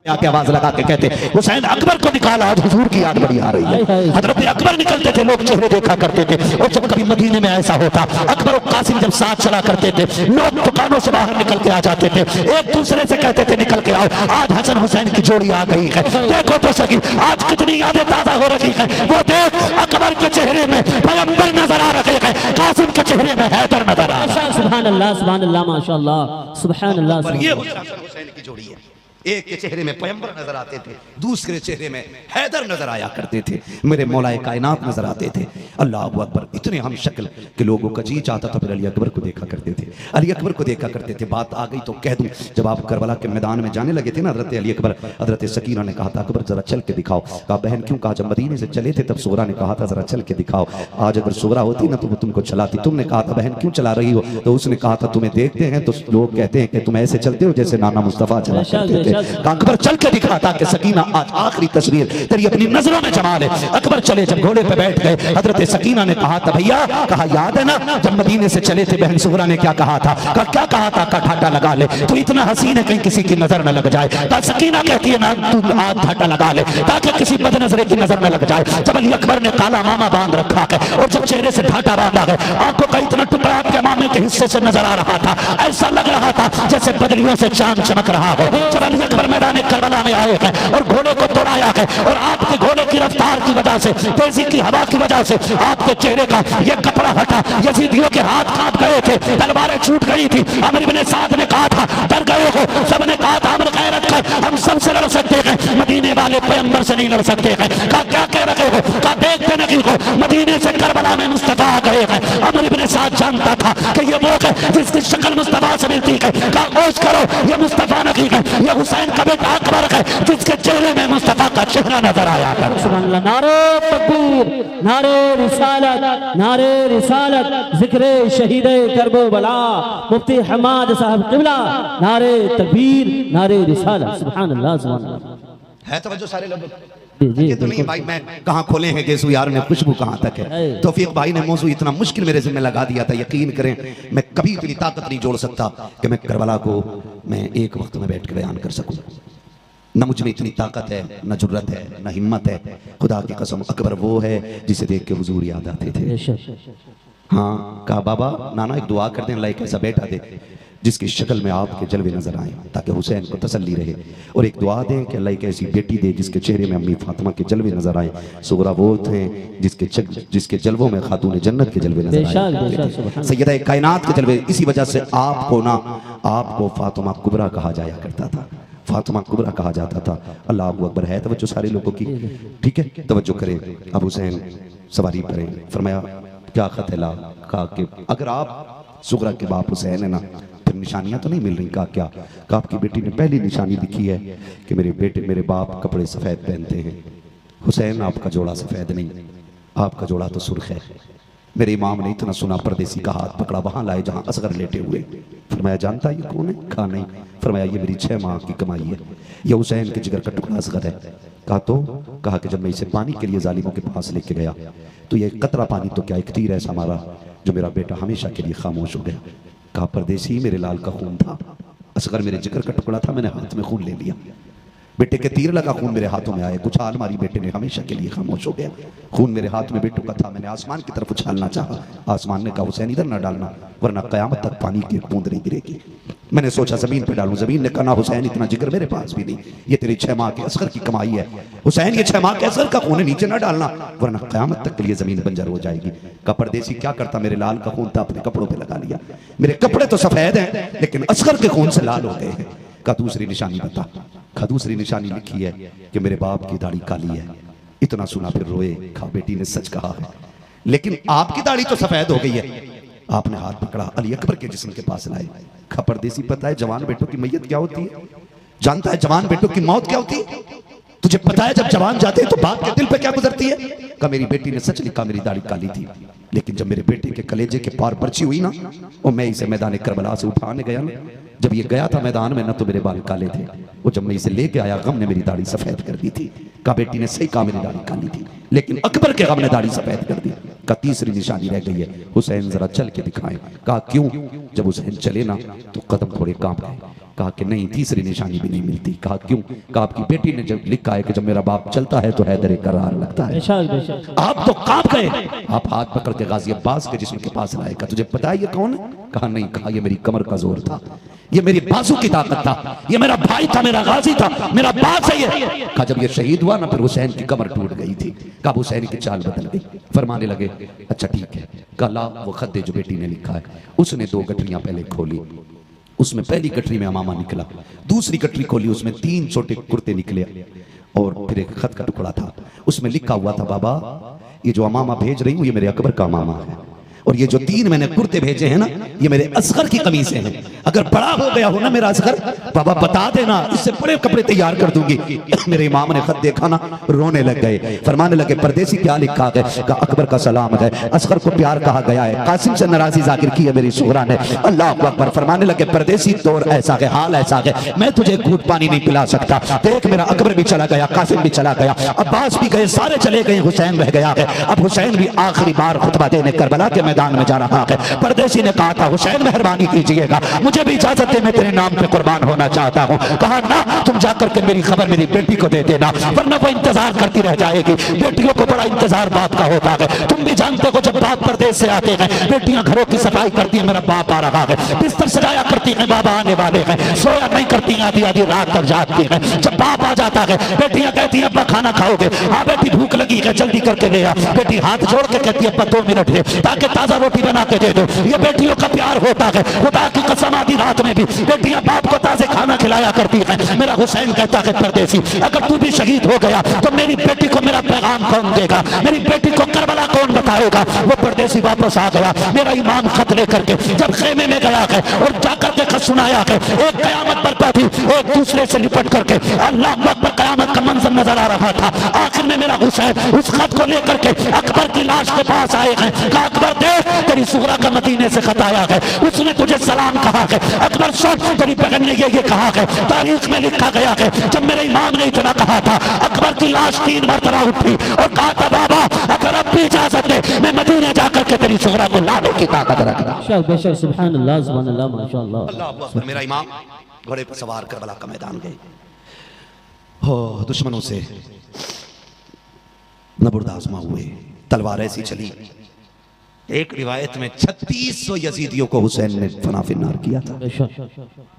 आके आवाज लगा के कहते हुसैन अकबर को निकाला, आज हुजूर की याद बड़ी आ रही है। हजरत अकबर निकलते थे, लोग चेहरे देखा करते थे। और जब कभी मदीने में ऐसा होता, अकबर और कासिम जब साथ चला करते थे, लोग दुकानों से बाहर निकल के आ जाते थे, एक दूसरे से कहते थे निकल के आओ, आज हसन हुसैन की जोड़ी आ गई है, देखो तो सही आज कितनी यादें ताजा हो रही है। वो देख अकबर के चेहरे में पैगंबर नजर आ रहे हैं, कासिम के चेहरे में हैदर नजर आ रहा है। सुभान अल्लाह माशाअल्लाह सुभान अल्लाह। ये हुसैन की जोड़ी है। एक के चेहरे में पैगंबर नजर आते थे, दूसरे चेहरे में हैदर नजर आया करते थे, मेरे मौलाए कायनात नजर आते थे। अल्लाह अकबर, इतने हम शक्ल के लोगों का जी चाहता था फिर अली अकबर को देखा करते थे, अली अकबर को देखा करते थे। बात आ गई तो कह दूं, जब आप करबला के मैदान में जाने लगे थे ना हजरत अली अकबर, हजरत सकीना ने कहा था अकबर जरा चल के दिखाओ। कहा बहन क्यों? कहा जब मदीने से चले थे तब सोहरा ने कहा था जरा चल के दिखाओ, आज अगर सोहरा होती ना तो वो तुमको चलाती। तुमने कहा था बहन क्यों चला रही हो? तो उसने कहा था तुम्हें देखते हैं तो लोग कहते हैं कि तुम ऐसे चलते हो जैसे नाना मुस्तफा चला करते थे। अकबर चल के दिखाता कि सकीना आज आखिरी तस्वीर तेरी अपनी नजरों में जमा ले। अकबर चले, जब घोड़े पे बैठ गए, हजरत सकीना ने कहा था भैया, कहा याद है ना जब मदीने से चले थे बहन सुहरा ने क्या कहा था? कहा क्या कहा था? कहा ठाटा लगा ले, तू इतना हसीन है कहीं किसी की नजर न लग जाए। कहा सकीना कहती है ना तू आज ठाटा लगा ले ताकि किसी बदनजरे की नजर न लग जाए। जब अली अकबर ने काला मामा बांध रखा है और जब चेहरे से ढाटा बांधा है, आंखों का इतना टुकड़ा आपके मामे के हिस्से से नजर आ रहा था, ऐसा लग रहा था जैसे बदलियों से चांद चमक रहा हो। जब अली अकबर मैदान करबला में आए हैं और घोड़े को दौड़ाया है और आपके घोड़े की रफ्तार की वजह से, तेजी की हवा की वजह से आपके चेहरे का ये कपड़ा हटा, यजीदियों के हाथ कांप गए थे, तलवारें छूट गई थी। अमर इब्ने साद ने कहा था डर गए हो, सबने कहा था अमर गैरत कर, हम सबसे लड़ सकते हैं, मदीने वाले पैगंबर से नहीं लड़ सकते हैं। कहा क्या कह रहे हो? कहा देखते नहीं हो मदीने से करबला में मुस्तफा आ गए हैं। अमर इब्ने साद जानता था कि ये वो है जिसकी शक्ल मुस्तफा से मिलती है। कहा ओश करो ये मुस्तफा नहीं है, ये हुसैन का बेटा अकबर है जिसके चेहरे में मुस्तफा का चेहरा नजर आया कर। सुभान अल्लाह, नारे तकबीर, नारे रिसालत, नारे रिसालत, जिक्रे शहीदे करबला मुफ्ती हमाद साहब क़िबला, नारे तकबीर, नारे रिसालत। सुभान अल्लाह सुभान अल्लाह। है तवज्जो सारे लोग? जी तो नहीं भाई, मैं कहाँ खोले हैं गेसु यार ने, खुशबू कहाँ तक है। तौफीक भाई ने मौजू इतना मुश्किल मेरे ज़िम्मे लगा दिया था, यकीन करें मैं कभी इतनी ताकत नहीं जोड़ सकता कि मैं करबला को मैं एक वक्त में बैठ के बयान कर सकूं। न मुझ में इतनी ताकत है, न जुर्रत है, न हिम्मत है। खुदा की कसम अकबर वो है जिसे देख के हुजूर याद आते थे। हाँ कहा बाबा नाना एक दुआ कर दें, अल्लाह एक ऐसा बेटा दे जिसकी शक्ल में आपके जलवे नजर आए ताकि हुसैन को तसल्ली रहे, और एक दुआ दें कि अल्लाह एक ऐसी बेटी दे जिसके चेहरे में अम्मी फातिमा के जलवे नजर आए। सुगरा वो थे जिसके जलवों में खातून जन्नत के जलवे नजर आए, सैयदा कायनात के जलवे। इसी वजह से आपको फातिमा कुबरा कहा जाया करता था, फातिमा कुबरा कहा जाता था। अल्लाह अकबर है तवज्जो सारे लोगों की, ठीक है तवज्जो करें। अब हुसैन सवारी करें, फरमाया क्या खत है ला? कहा कि अगर आप सुगरा के बाप हुसैन है ना फिर निशानियां तो नहीं मिल रही। कहा क्या? कहा आपकी बेटी ने पहली निशानी लिखी है कि मेरे बाप कपड़े सफेद पहनते हैं। हुसैन आपका जोड़ा सफेद नहीं, आपका जोड़ा तो सुर्ख है। मेरे इमाम ने इतना सुना, परदेसी का हाथ पकड़ा, वहां लाए जहां असगर लेटे हुए। फरमाया जानता ये कौन है? कहा नहीं। फरमाया ये मेरी 6 माह की कमाई है, ये हुसैन के जिगर का टुकड़ा असगर है। कहा तो? कहा कि जब मैं इसे पानी के लिए जालिमों के पास लेके गया तो ये कतरा पानी तो क्या एक तीर ऐसा मारा जो मेरा बेटा हमेशा के लिए खामोश हो गया। कहा परदेसी मेरे लाल का खून था, असगर मेरे जिगर का टुकड़ा था, मैंने हाथ में खून ले लिया, बेटे के तीर लगा, खून मेरे हाथों में आए, कुछ हाल मारी, बेटे ने हमेशा के लिए खामोश हो गया। खून मेरे हाथ में बेटू का था, मैंने आसमान की तरफ उछालना चाहा, आसमान ने कहा हुसैन इधर ना डालना वरना कयामत तक पानी की एक बूंद नहीं गिरेगी। मैंने सोचा जमीन पे डालूं, जमीन ने कहा ना हुसैन इतना जिगर मेरे पास भी नहीं, ये तेरी 6 माह के असगर की कमाई है हुसैन, ये 6 माह के असगर का खून है, नीचे ना डालना वरना कयामत तक के लिए जमीन बंजर हो जाएगी। का परदेसी क्या करता, मेरे लाल का खून था अपने कपड़ों पे लगा लिया, मेरे कपड़े तो सफेद हैं लेकिन असगर के खून से लाल हो गए हैं। का दूसरी निशानी बता? का दूसरी निशानी लिखी है कि मेरे बाप की दाढ़ी काली है। इतना सुना फिर रोए। कहा बेटी ने सच कहा है लेकिन आपकी दाढ़ी तो सफेद हो गई है। आपने हाथ पकड़ा, अली अकबर के जिस्म के पास लाए। कहा परदेसी पता है जवान बेटों की मैयत क्या होती है? जानता है जवान बेटों की मौत क्या होती है? तुझे पता है जब जवान जाते हैं तो बाप के दिल पे क्या गुजरती है? कहा मेरी बेटी ने सच लिखा, मेरी दाढ़ी काली थी लेकिन जब मेरे बेटे के कलेजे के पार पर्ची हुई ना और मैं इसे मैदान करबला से उठाने गया ना, जब ये गया था मैदान में ना तो मेरे बाल काले थे, वो जब मैं इसे लेके आया गम ने मेरी दाढ़ी सफेद कर दी थी। कहा बेटी ने सही कहा, मेरी दाढ़ी काली थी लेकिन अकबर के गम ने दाढ़ी सफेद कर दी। का तीसरी निशानी रह गई है, हुसैन जरा चल के दिखाएं। कहा क्यों? जब हुसैन चले ना तो कदम थोड़े कांप गए, कहा कि नहीं, तीसरी निशानी भी नहीं मिलती। कहा क्यों? कहा आपकी बेटी ने जब लिखा है कि जब मेरा बाप चलता है तो हैदर करार लगता है। आप तो कांप गए। आप हाथ पकड़ के गाजी अब्बास के जिस्म के पास लाए। कहा तुझे पता है ये कौन है? कहा नहीं। कहा ये मेरी कमर का जोर था, ये मेरी बाजू की ताकत था, ये मेरा भाई था, मेरा गाजी था, मेरा बाप है ये। कहा जब ये शहीद हुआ ना फिर हुसैन की कमर टूट गई थी। कहा हुसैन की चाल बदल गई। फरमाने लगे अच्छा ठीक है। कहा ला वो खत दे जो बेटी ने लिखा है। उसने 2 गठरियां पहले खोली। उसमें पहली गठरी में अमामा निकला, दूसरी गठरी खोली, उसमें 3 छोटे कुर्ते निकले और फिर एक खत का टुकड़ा था। उसमें लिखा हुआ था बाबा ये जो अमामा भेज रही हूं ये मेरे अकबर का अमामा है, और ये जो 3 मैंने कुर्ते भेजे हैं ना ये मेरे असगर की कमीजें हैं। अगर बड़ा हो गया हो ना मेरा असगर बाबा बता देना, इससे बड़े कपड़े तैयार कर दूंगी। मेरे इमाम ने खत देखा ना रोने लग गए। फरमाने लगे परदेसी क्या लिखा है? कहा अकबर का सलाम है, असगर को प्यार कहा गया है, कासिम से नाराजी जाहिर की है मेरी सुगरा ने। अल्लाह अकबर। फरमाने लगे परदेसी दौर ऐसा है, हाल ऐसा है, मैं तुझे घूंट पानी नहीं पिला सकता। देख मेरा अकबर भी चला गया, कासिम भी चला गया, अब्बास भी गए, सारे चले गए, हुसैन रह गया है। अब हुसैन भी आखिरी बार खुतबा देने करबला के मैदान में जा रहा है। परदेसी ने कहा था हुसैन मेहरबानी कीजिएगा, मुझे भी इजाजत दे, मैं तेरे नाम पे कुर्बान होना चाहता हूँ। कहा ना तुम जाकर के मेरी खबर मेरी बेटी को दे देना, वरना वो इंतजार करती रह जाएगी। बेटियों को बड़ा इंतजार बाप का होता है। तुम भी जानते हो जब बाप परदेश से आते हैं बेटियां घरों की सफाई करती है, मेरा बाप आ रहा है, बिस्तर सजाया करती है, बाबा आने वाले हैं, सोया नहीं करती, आधी आधी रात तक जागती है। जब बाप आ जाता है बेटियां कहती है अब्बा खाना खाओगे? हाँ बेटी भूख लगी है जल्दी करके ले आ। बेटी हाथ जोड़ के कहती है अब्बा 2 मिनट है ताकि ताजा रोटी बना के दे दो। ये बेटियों का प्यार होता है। खुदा की कसम आधी रात में भी बेटियां बाप को ताजे खाना खिलाया करती हैं। मेरा हुसैन कहता है परदेसी अगर तू भी शहीद हो गया तो मेरी बेटी को मेरा पैगाम कौन देगा, मेरी बेटी को करबला कौन बताएगा? वो परदेसी वापस आ गया। मेरा इमाम खत लेकर के जब खेमे में गया है और जाकर के खत सुनाया है, एक कयामत बरपा थी, एक दूसरे से निपट करके अल्लाह अकबर कयामत का मंजर नजर आ रहा था। आखिर में मेरा हुसैन उस खत को लेकर के अकबर की लाश के पास आए हैं। कहा अकबर देख तेरी सुगरा का मदीने से खत आया है, उसने तुझे सलाम कहा है। अकबर सुन तेरी बहन ने ये कहा है, तारीख में लिखा गया है जब मेरे इमाम ने इतना कहा था अकबर की लाश 3 मरतबा उठी और कहा था बाबा अगर अब भी इजाजत दे मैं मदीने जाकर के तेरी सुगरा को लाने की ताकत रखना। बेशक सुभान अल्लाह सुभान अल्लाह माशाअल्लाह। अल्लाह अकबर। मेरा इमाम घोड़े पर सवार करबला का मैदान गए। हो दुश्मनों से नबुर्दाजमा हुए, तलवार ऐसी चली। एक रिवायत में 3600 यजीदियों को हुसैन ने फना फिन्नार किया था।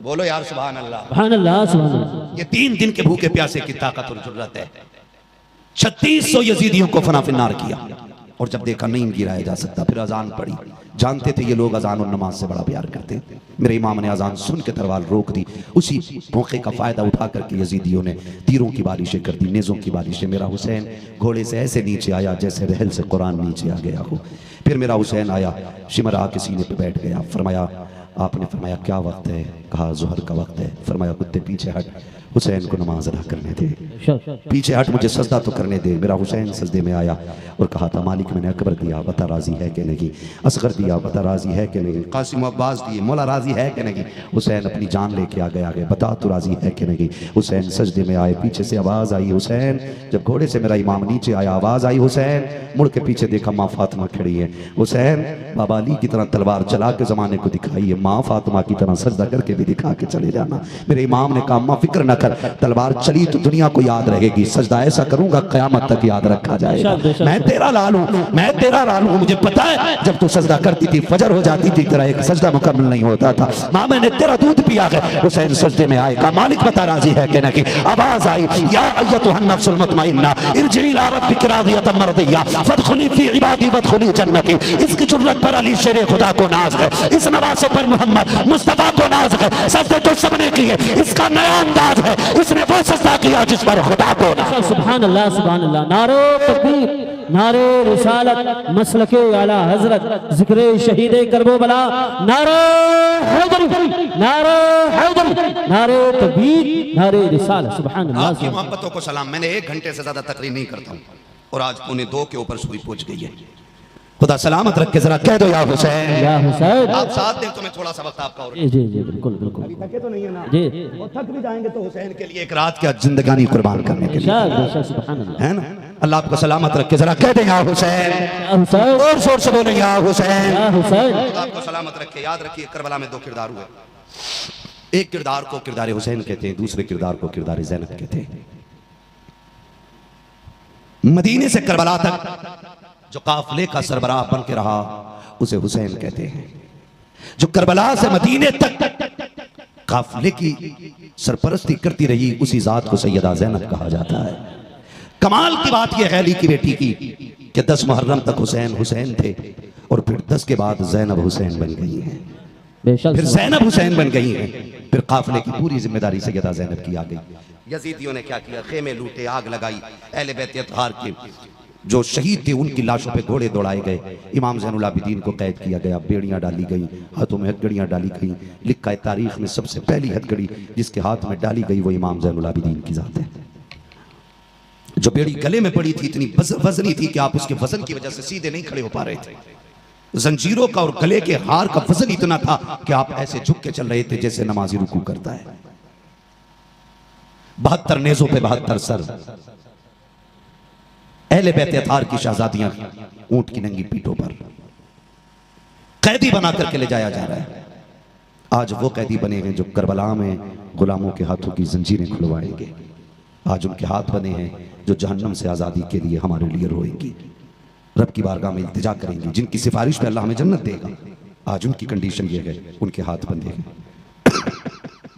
बोलो यार सुभान अल्लाह। सुभान अल्लाह सुभान अल्लाह। ये 3 दिन के भूखे प्यासे की ताकत और जुर्रत है। 3600 यजीदियों को फना फिन्नार किया और जब देखा नहीं गिराया जा सकता फिर अजान पड़ी। जानते थे ये लोग अजान और नमाज से बड़ा प्यार करते। मेरे इमाम ने अजान सुन के तलवार रोक दी। उसी मौके का फायदा उठा करके यजीदियों ने तीरों की बारिशें कर दी, नेज़ों की बारिशें। मेरा हुसैन घोड़े से ऐसे नीचे आया जैसे रहल से कुरान नीचे आ गया हो। फिर मेरा हुसैन आया, शिमर आके सीने पे बैठ गया। फरमाया आपने फरमाया क्या वक्त है? कहा ज़ोहर का वक्त है। फरमाया कुत्ते पीछे हट, हुसैन को नमाज अदा करने दे, पीछे हट, मुझे सजदा तो करने दे। मेरा हुसैन सजदे में आया और कहा था मालिक मैंने अकबर दिया बता राजी है कि नहीं, असगर दिया बता राजी है कि नहीं, कासिम अब्बास दिए मौला राजी है कि नहीं। हुसैन अपनी जान लेके आगे बता तू राजी है कि नहीं। हुसैन सजदे में आए, पीछे से आवाज आई हुसैन। जब घोड़े से मेरा इमाम नीचे आया आवाज आई हुसैन। मुड़ के पीछे देखा माँ फातिमा खड़ी है। हुसैन बाबा अली की तरह तलवार चला के जमाने को दिखाई है, माँ फातिमा की तरह सजदा करके भी दिखा के चले जाना। मेरे इमाम ने कहा माँ फिक्र न कर, तलवार चली तो दुनिया को याद रहेगी, सजदा ऐसा करूंगा कयामत तक याद रखा जाएगा। मैं तेरा लाल हूं, मैं तेरा लाल हूं। मुझे पता है जब तू सजदा करती थी फजर हो जाती थी, तेरा एक सजदा मुकम्मल नहीं होता था। माँ मैंने तेरा दूध पिया है। हुसैन सजदे में आए, कहा मालिक बता राजी है कि नहीं। आवाज आई या अय्यतुहन नफ्सुल मुतमइन्ना इरजिई इला रब्बिकी रादियतन मर्दिय्या फदखुली फी इबादी वदखुली जन्नती। इसकी जुर्रत पर अली शेरे खुदा को नाज है, इस नवासे पर मोहम्मद मुस्तफा को नाज है। सजदे तो सबने किए, इसका नया अंदाज है, इसने वो सजदा किया जिस पर खुदा को नाज। सुभान अल्लाह सुभान अल्लाह। नारे तकबीर, नारे रिसालत, मसलके आला हजरत, जिक्रे शहीदे करबला, नारे हैदरी, नारे हैदरी, नारे तकबीर, नारे रिसालत। सुभान अल्लाह। आपकी मोहब्बतों को सलाम। मैंने 1 घंटे से ज्यादा तकरीर नहीं करता हूँ और आज 1:45 के ऊपर सुई पहुंच गई है। खुदा सलामत रख के जरा कह दो या हुसैन, या हुसैन। आप साथ दें तो मैं थोड़ा सा वक्त आपका और जी जी बिल्कुल बिल्कुल। थके तो नहीं है ना जी, और थक भी जाएंगे तो हुसैन के लिए एक रात क्या जिंदगानी कुर्बान करने के लिए, सुभान अल्लाह, है ना। अल्लाह आपको सलामत रख के जरा कह दे या हुसैन, और जोर से बोले या हुसैन, या हुसैन। आपको सलामत रखे। याद रखिए करबला में 2 किरदार हुए। एक किरदार को किरदार हुसैन कहते हैं, दूसरे किरदार को किरदार ज़ैनब कहते हैं। मदीने से करबला तक जो काफिले का सरबराह बन के रहा उसे हुसैन कहते हैं। जो करबला से मदीने तक काफिले की सरपरस्ती करती रही उसी जात को सैयदा ज़ैनब कहा जाता है। कमाल की बात यह है अली की बेटी की कि 10 मुहर्रम तक हुसैन हुसैन थे और फिर 10 के बाद ज़ैनब हुसैन बन गई हैं, फिर ज़ैनब हुसैन बन गई हैं, फिर काफिले की पूरी जिम्मेदारी सैयदा ज़ैनब की आ गई। यजीदियों ने क्या किया, खेमे लूटे, आग लगाई, अहले बैत अतहार के जो शहीद थे उनकी लाशों पे घोड़े दौड़ाए गए, इमाम ज़ैनुल आबिदीन को कैद किया गया, बेड़ियां डाली गई, हाथों में हथकड़ियां डाली गई। लिखा है तारीख में सबसे पहली हथकड़ी जिसके हाथ में डाली गई वो इमाम ज़ैनुल आबिदीन की जात है। जो बेड़ी गले में पड़ी थी इतनी वजनी थी कि आप उसके वजन की वजह से सीधे नहीं खड़े हो पा रहे थे। जंजीरों का और गले के हार का वजन इतना था कि आप ऐसे झुक के चल रहे थे जैसे नमाजी रुकू करता है। 72 नेज़ों पे 72 सर, अहले बैत अतहार की शहजादियां ऊंट की नंगी पीठों पर कैदी बना करके ले जाया जा रहा है। आज वो कैदी बने हैं जो करबला में गुलामों के हाथों की जंजीरें खुलवाएंगे। आज उनके हाथ बने हैं जो जहन्नम से आज़ादी के लिए हमारे लिए रोएंगी, रब की बारगाह में इल्तिजा करेंगी, जिनकी सिफारिश पे अल्लाह हमें जन्नत देगा। आज उनकी कंडीशन ये है, उनके हाथ बंधे हैं।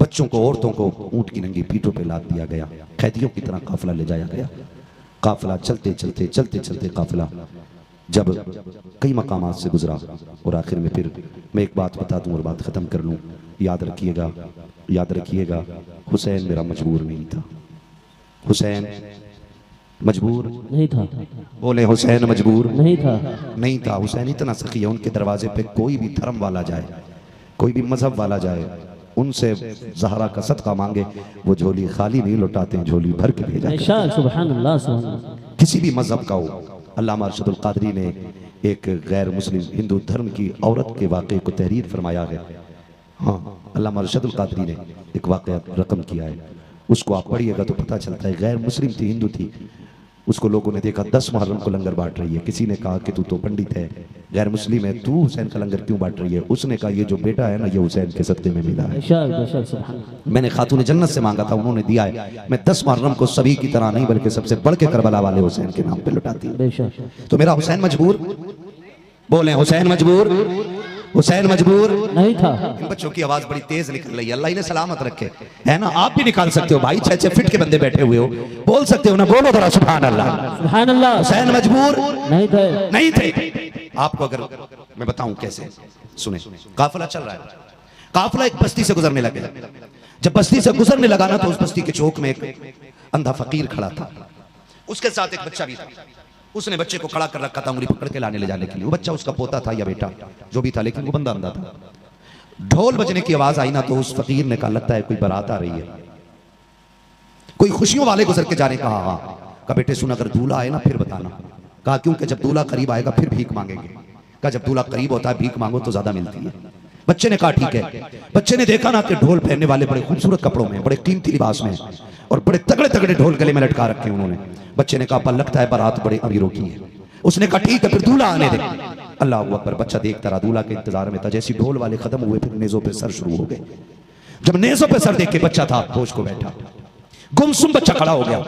बच्चों को, औरतों को ऊंट की नंगी पीठों पे लाद दिया गया, कैदियों की तरह काफिला ले जाया गया। काफिला चलते चलते काफिला जब कई मकामात से गुजरा और आखिर में फिर मैं एक बात बता दूं और बात ख़त्म कर लूं। याद रखिएगा हुसैन मेरा मजबूर नहीं था। हुसैन मजबूर नहीं था। बोले हुसैन मजबूर नहीं था। हुसैन इतना सखी है, उनके दरवाजे पे कोई भी धर्म वाला जाए, कोई भी मजहब वाला जाए, उनसे ज़हरा का सदका मांगे, वो झोली खाली नहीं लौटाते हैं, झोली भर के भेजा। सुभान अल्लाह। किसी भी मजहब का हो। अल्लामा अरशदुल क़ादरी ने एक गैर मुस्लिम हिंदू धर्म की औरत के वाक़े को तहरीर फरमाया है। हाँ, अल्लामा अरशदुल क़ादरी ने एक वाक़या रकम किया है, उसको आप पढ़िएगा तो पता चलता है। गैर मुस्लिम थी, हिंदू थी, उसको लोगों ने देखा 10 मुहर्रम को लंगर बांट रही है। किसी ने कहा कि तू तो पंडित है, गैर मुस्लिम है, तू हुसैन का लंगर क्यों बांट रही है? उसने कहा ये जो बेटा है ना, ये हुसैन के सदक़े में मिला है। मैंने खातून जन्नत से मांगा था, उन्होंने दिया है। मैं 10 मुहर्रम को सभी की तरह नहीं बल्कि सबसे बढ़ के करबला वाले हुसैन के नाम पे लुटाती हूँ। तो मेरा हुसैन मजबूर, बोले हुसैन मजबूर नहीं था। इन बच्चों की आवाज बड़ी तेज निकल रही है, अल्लाह इन्हें सलामत रखे, है ना? आप भी निकाल सकते हो भाई, 6-6 फीट के बंदे बैठे हुए हो, बोल सकते हो ना? बोलो जरा सुभान अल्लाह। हुसैन मजबूर नहीं थे। आपको अगर मैं बताऊं कैसे, सुने। काफिला चल रहा है, काफिला एक बस्ती से गुजरने लगे। जब बस्ती से गुजरने लगा ना तो उस बस्ती के चौक में एक अंधा फकीर खड़ा था, उसके साथ एक बच्चा भी था। उसने बच्चे को खड़ा कर रखा था, उंगली पकड़ के लाने ले जाने के लिए। वो बच्चा उसका पोता था या बेटा जो भी था, लेकिन वो बंदा अंधा था। ढोल बजने की आवाज आई ना तो उस फकीर ने कहा लगता है कोई बारात आ रही है, कोई खुशियों वाले गुजर के जाने। कहा बेटे सुन, अगर दूल्हा आए ना फिर बताना। कहा क्योंकि जब दूल्हा करीब आएगा फिर भीख मांगेंगे। कहा जब दूल्हा करीब होता है भीख मांगो तो ज्यादा मिलती है। बच्चे ने कहा ठीक है। बच्चे ने देखा ना कि ढोल पहनने वाले बड़े खूबसूरत कपड़ों में, बड़े कीमती लिबास में और बड़े तगड़े तगड़े ढोल गले में लटका रखे उन्होंने। बच्चे ने कहा लगता है बारात बड़े अमीरों की है। उसने कहा ठीक है फिर दूल्हा आने दे। अल्लाह अकबर। बच्चा देखता रहा, दूल्हा के इंतजार में था। जैसे ढोल वाले खत्म हुए फिर नेज़ों पे सर शुरू हो गए। जब नेज़ों पे सर देख के बच्चा था होश को बैठा, गुमसुम बच्चा खड़ा हो गया।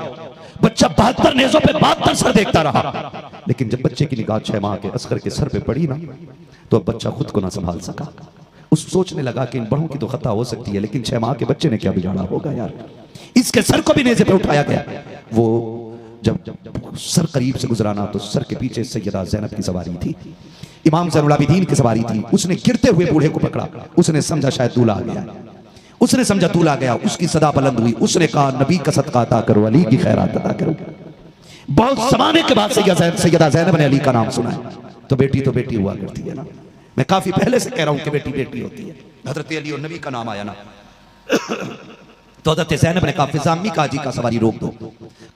बच्चा 72 नेज़ों पे 72 सर देखता रहा। लेकिन जब बच्चे की निगाह 6 माह के असगर के सर पे पड़ी ना तो अब बच्चा खुद को ना संभाल सका। उस सोचने लगा कि इन बड़ों की तो खता हो सकती है, लेकिन 6 माह के बच्चे ने क्या बिगाड़ा होगा यार। इसके सर को भी नेज़े पे उठाया गया। वो जब सर करीब से गुजराना तो सर के पीछे सैयदा ज़ैनब की सवारी थी, इमाम ज़ैनुल आबिदीन की सवारी थी। उसने गिरते हुए बूढ़े को पकड़ा। उसने समझा शायद दूल्हा आ गया, उसने समझा दूल्हा आ गया। उसकी सदा बुलंद हुई। उसने कहा नबी का सदका अता करो, अली की खैरात अता करो। बहुत जमाने के बाद सैयदा ज़ैनब ने अली का नाम सुना है। तो बेटी हुआ करती है ना। मैं काफी पहले से कह रहा हूं कि बेटी बेटी होती है। हजरत अली और नबी का नाम आया ना तो हजरत ज़ैनब ने कहा फिजा अम्मी का जी का सवारी रोक दो।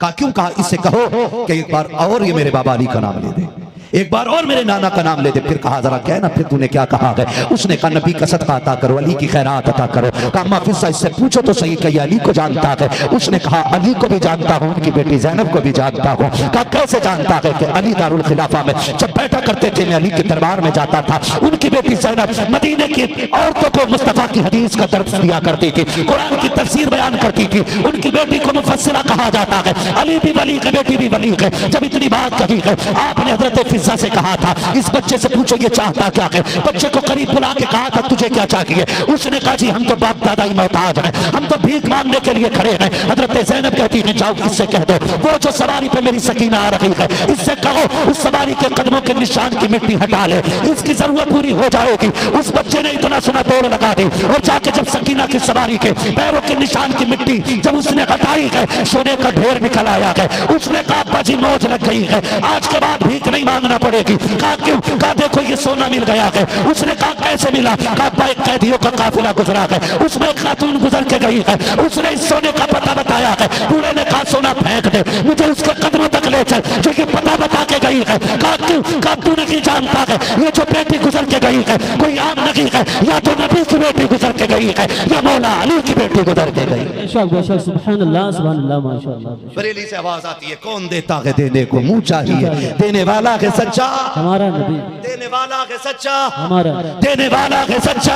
कहा क्यों? कहा इससे कहो कि एक बार और ये मेरे बाबा अली का नाम ले दे। एक बार और मेरे नाना का नाम ले दे। फिर कहा जरा कहना फिर तूने क्या कहा है। उसने कहा नबी का सदका अता करो, अली की खैरात अता करो। कहा अम्मा फिजा इससे पूछो तो सही कि अली को जानता है। उसने कहा अली को भी जानता हूँ, उनकी बेटी ज़ैनब को भी जानता हूँ। कहा कैसे जानता है कि अली दारुल खिलाफा में जब बैठा करते थे मैं अली के दरबार में जाता था, उनकी बेटी ज़ैनब मदीने की औरतों को मुस्तफा की हदीस का दर्स दिया करती थी, कुरान की तफसीर बयान करती थी। उनकी बेटी को मुफस्सिरा कहा जाता है। अली भी वली है, बेटी भी वली है। जब इतनी बात कही है आपने हजरत फिजा से कहा था इस बच्चे से पूछो ये चाहता क्या है। बच्चे को करीब बुला के कहा था तुझे क्या चाहिए। उसने कहा जी हम तो बाप दादा ही मोहताज हैं, हम तो भीख मांगने के लिए खड़े हैं। हजरत ज़ैनब कहती है जाओ इससे कह दो वो जो सवारी पे मेरी सकीना आ रही है इससे कहो उस सवारी के कदमों के निशान की मिट्टी हटा ले, इसकी जरूरत पूरी हो जाएगी। उस बच्चे ने इतना सुना दौड़ लगा दी और जाके जब सकीना की सवारी के पैरों के निशान की मिट्टी जब उसने हटाई है सोने का ढेर निकल आया है। उसने कहा अब्बा जी मौज लग गई है, आज के बाद भीख नहीं मांगना पड़ेगी। कहा क्यों? कहा देखो ये सोना मिल गया है। उसने कहा कैसे मिला? कहा अब्बा एक कैदियों का काफिला गुजरा है, उसमें एक खातून गुजर के गई है, उसने इस सोने का पता बताया है। बूढ़े ने कहा सोना फेंक दे, मुझे उसके कदमों तक ले चल जो ये पता बता के गई है। कहा क्यों? कहा तू नहीं जानता है ये जो बेटी गुजर के गई है कोई आम नहीं है, या तो नबी की बेटी गुजर के गई है या मौला अली की बेटी गुजर के गई। सुभान अल्लाह माशाअल्लाह। बरेली से आवाज आती है कौन देता है देने को मुंह चाहिए, देने वाला है सच्चा हमारा नबी, देने वाला है सच्चा हमारा, देने वाला है सच्चा